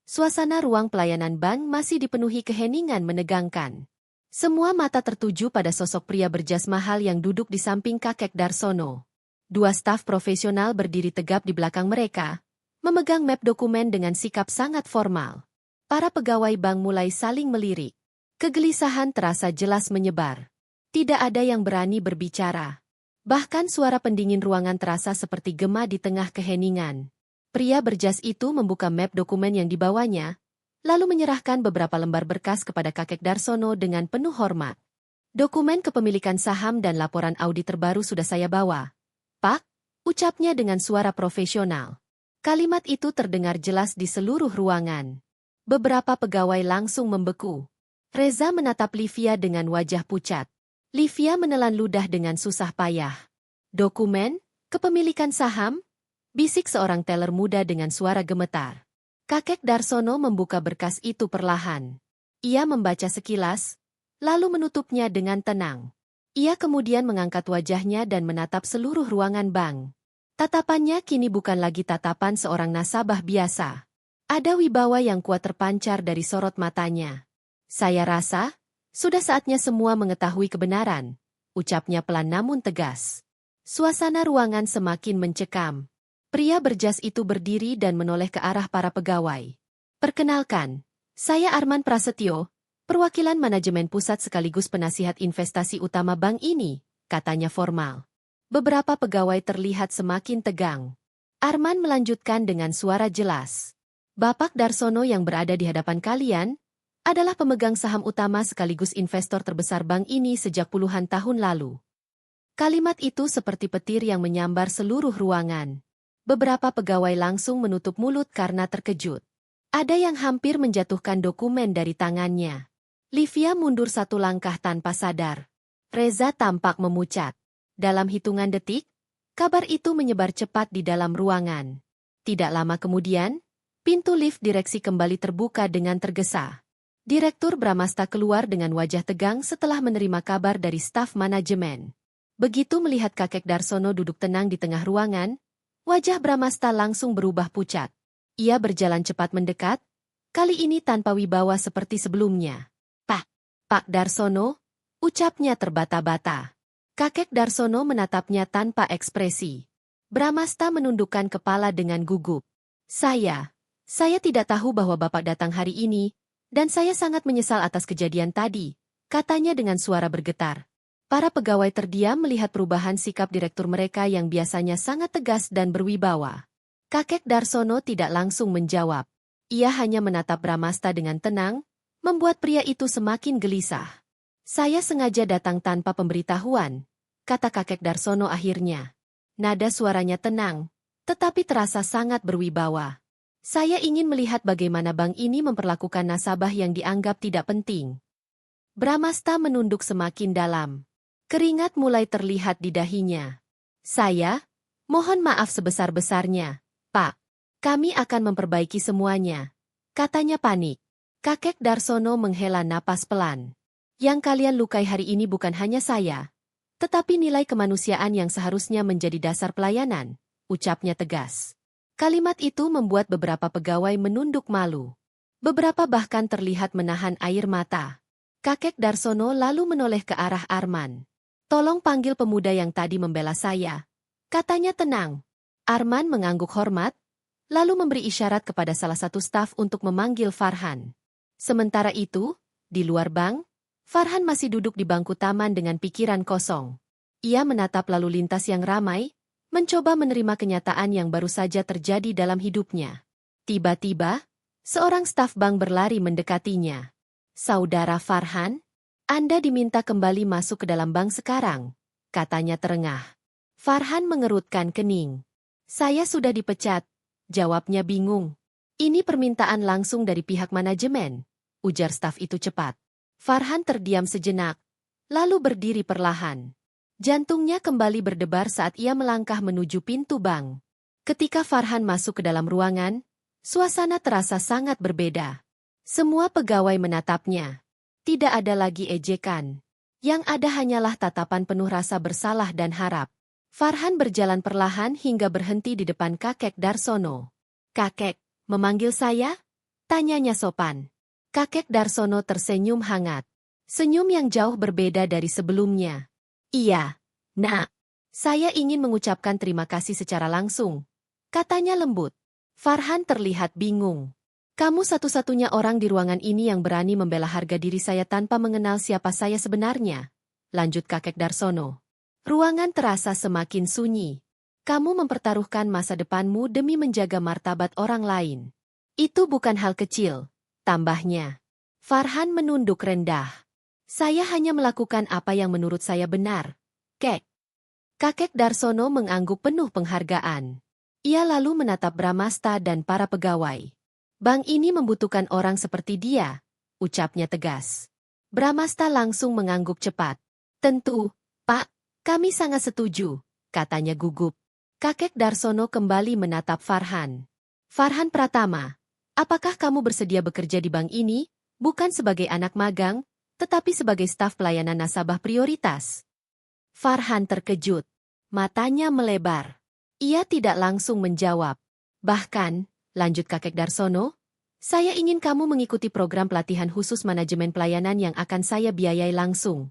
Suasana ruang pelayanan bank masih dipenuhi keheningan menegangkan. Semua mata tertuju pada sosok pria berjas mahal yang duduk di samping kakek Darsono. Dua staf profesional berdiri tegap di belakang mereka, memegang map dokumen dengan sikap sangat formal. Para pegawai bank mulai saling melirik. Kegelisahan terasa jelas menyebar. Tidak ada yang berani berbicara. Bahkan suara pendingin ruangan terasa seperti gema di tengah keheningan. Pria berjas itu membuka map dokumen yang dibawanya, lalu menyerahkan beberapa lembar berkas kepada kakek Darsono dengan penuh hormat. Dokumen kepemilikan saham dan laporan audit terbaru sudah saya bawa. Pak, ucapnya dengan suara profesional. Kalimat itu terdengar jelas di seluruh ruangan. Beberapa pegawai langsung membeku. Reza menatap Livia dengan wajah pucat. Livia menelan ludah dengan susah payah. Dokumen, kepemilikan saham, bisik seorang teller muda dengan suara gemetar. Kakek Darsono membuka berkas itu perlahan. Ia membaca sekilas, lalu menutupnya dengan tenang. Ia kemudian mengangkat wajahnya dan menatap seluruh ruangan bank. Tatapannya kini bukan lagi tatapan seorang nasabah biasa. Ada wibawa yang kuat terpancar dari sorot matanya. Saya rasa, sudah saatnya semua mengetahui kebenaran, ucapnya pelan namun tegas. Suasana ruangan semakin mencekam. Pria berjas itu berdiri dan menoleh ke arah para pegawai. Perkenalkan, saya Arman Prasetyo, perwakilan manajemen pusat sekaligus penasihat investasi utama bank ini, katanya formal. Beberapa pegawai terlihat semakin tegang. Arman melanjutkan dengan suara jelas. Bapak Darsono yang berada di hadapan kalian adalah pemegang saham utama sekaligus investor terbesar bank ini sejak puluhan tahun lalu. Kalimat itu seperti petir yang menyambar seluruh ruangan. Beberapa pegawai langsung menutup mulut karena terkejut. Ada yang hampir menjatuhkan dokumen dari tangannya. Livia mundur satu langkah tanpa sadar. Reza tampak memucat. Dalam hitungan detik, kabar itu menyebar cepat di dalam ruangan. Tidak lama kemudian, pintu lift direksi kembali terbuka dengan tergesa. Direktur Bramasta keluar dengan wajah tegang setelah menerima kabar dari staf manajemen. Begitu melihat kakek Darsono duduk tenang di tengah ruangan, wajah Bramasta langsung berubah pucat. Ia berjalan cepat mendekat, kali ini tanpa wibawa seperti sebelumnya. Pak Darsono, ucapnya terbata-bata. Kakek Darsono menatapnya tanpa ekspresi. Bramasta menundukkan kepala dengan gugup. Saya tidak tahu bahwa Bapak datang hari ini, dan saya sangat menyesal atas kejadian tadi, katanya dengan suara bergetar. Para pegawai terdiam melihat perubahan sikap direktur mereka yang biasanya sangat tegas dan berwibawa. Kakek Darsono tidak langsung menjawab. Ia hanya menatap Bramasta dengan tenang, membuat pria itu semakin gelisah. Saya sengaja datang tanpa pemberitahuan, kata kakek Darsono akhirnya. Nada suaranya tenang, tetapi terasa sangat berwibawa. Saya ingin melihat bagaimana bank ini memperlakukan nasabah yang dianggap tidak penting. Bramasta menunduk semakin dalam. Keringat mulai terlihat di dahinya. Saya, mohon maaf sebesar-besarnya, Pak. Kami akan memperbaiki semuanya, katanya panik. Kakek Darsono menghela napas pelan. Yang kalian lukai hari ini bukan hanya saya, tetapi nilai kemanusiaan yang seharusnya menjadi dasar pelayanan, ucapnya tegas. Kalimat itu membuat beberapa pegawai menunduk malu. Beberapa bahkan terlihat menahan air mata. Kakek Darsono lalu menoleh ke arah Arman. Tolong panggil pemuda yang tadi membela saya, katanya tenang. Arman mengangguk hormat, lalu memberi isyarat kepada salah satu staf untuk memanggil Farhan. Sementara itu, di luar bank, Farhan masih duduk di bangku taman dengan pikiran kosong. Ia menatap lalu lintas yang ramai, mencoba menerima kenyataan yang baru saja terjadi dalam hidupnya. Tiba-tiba, seorang staf bank berlari mendekatinya. Saudara Farhan, Anda diminta kembali masuk ke dalam bank sekarang, katanya terengah. Farhan mengerutkan kening. Saya sudah dipecat, jawabnya bingung. Ini permintaan langsung dari pihak manajemen, ujar staf itu cepat. Farhan terdiam sejenak, lalu berdiri perlahan. Jantungnya kembali berdebar saat ia melangkah menuju pintu bank. Ketika Farhan masuk ke dalam ruangan, suasana terasa sangat berbeda. Semua pegawai menatapnya. Tidak ada lagi ejekan. Yang ada hanyalah tatapan penuh rasa bersalah dan harap. Farhan berjalan perlahan hingga berhenti di depan kakek Darsono. Kakek, memanggil saya? Tanyanya sopan. Kakek Darsono tersenyum hangat. Senyum yang jauh berbeda dari sebelumnya. Iya, Nak. Saya ingin mengucapkan terima kasih secara langsung, katanya lembut. Farhan terlihat bingung. Kamu satu-satunya orang di ruangan ini yang berani membela harga diri saya tanpa mengenal siapa saya sebenarnya, lanjut kakek Darsono. Ruangan terasa semakin sunyi. Kamu mempertaruhkan masa depanmu demi menjaga martabat orang lain. Itu bukan hal kecil, tambahnya. Farhan menunduk rendah. Saya hanya melakukan apa yang menurut saya benar, Kek. Kakek Darsono mengangguk penuh penghargaan. Ia lalu menatap Bramasta dan para pegawai. Bank ini membutuhkan orang seperti dia, ucapnya tegas. Bramasta langsung mengangguk cepat. Tentu, Pak, kami sangat setuju, katanya gugup. Kakek Darsono kembali menatap Farhan. Farhan Pratama, apakah kamu bersedia bekerja di bank ini, bukan sebagai anak magang, tetapi sebagai staf pelayanan nasabah prioritas? Farhan terkejut. Matanya melebar. Ia tidak langsung menjawab. Bahkan, lanjut kakek Darsono, saya ingin kamu mengikuti program pelatihan khusus manajemen pelayanan yang akan saya biayai langsung.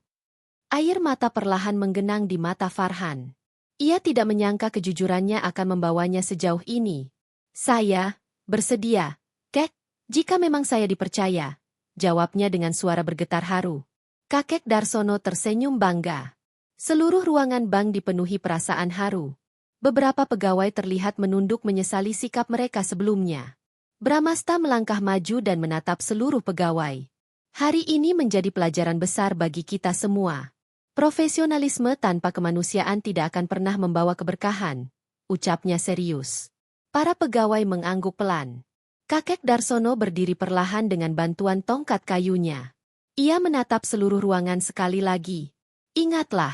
Air mata perlahan menggenang di mata Farhan. Ia tidak menyangka kejujurannya akan membawanya sejauh ini. Saya bersedia, Kek, jika memang saya dipercaya, jawabnya dengan suara bergetar haru. Kakek Darsono tersenyum bangga. Seluruh ruangan bank dipenuhi perasaan haru. Beberapa pegawai terlihat menunduk menyesali sikap mereka sebelumnya. Bramasta melangkah maju dan menatap seluruh pegawai. Hari ini menjadi pelajaran besar bagi kita semua. Profesionalisme tanpa kemanusiaan tidak akan pernah membawa keberkahan, ucapnya serius. Para pegawai mengangguk pelan. Kakek Darsono berdiri perlahan dengan bantuan tongkat kayunya. Ia menatap seluruh ruangan sekali lagi. Ingatlah,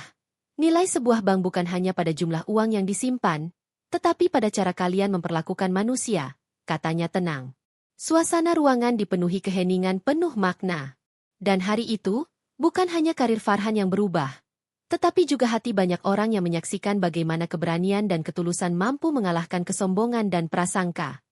nilai sebuah bank bukan hanya pada jumlah uang yang disimpan, tetapi pada cara kalian memperlakukan manusia, katanya tenang. Suasana ruangan dipenuhi keheningan penuh makna. Dan hari itu, bukan hanya karir Farhan yang berubah, tetapi juga hati banyak orang yang menyaksikan bagaimana keberanian dan ketulusan mampu mengalahkan kesombongan dan prasangka.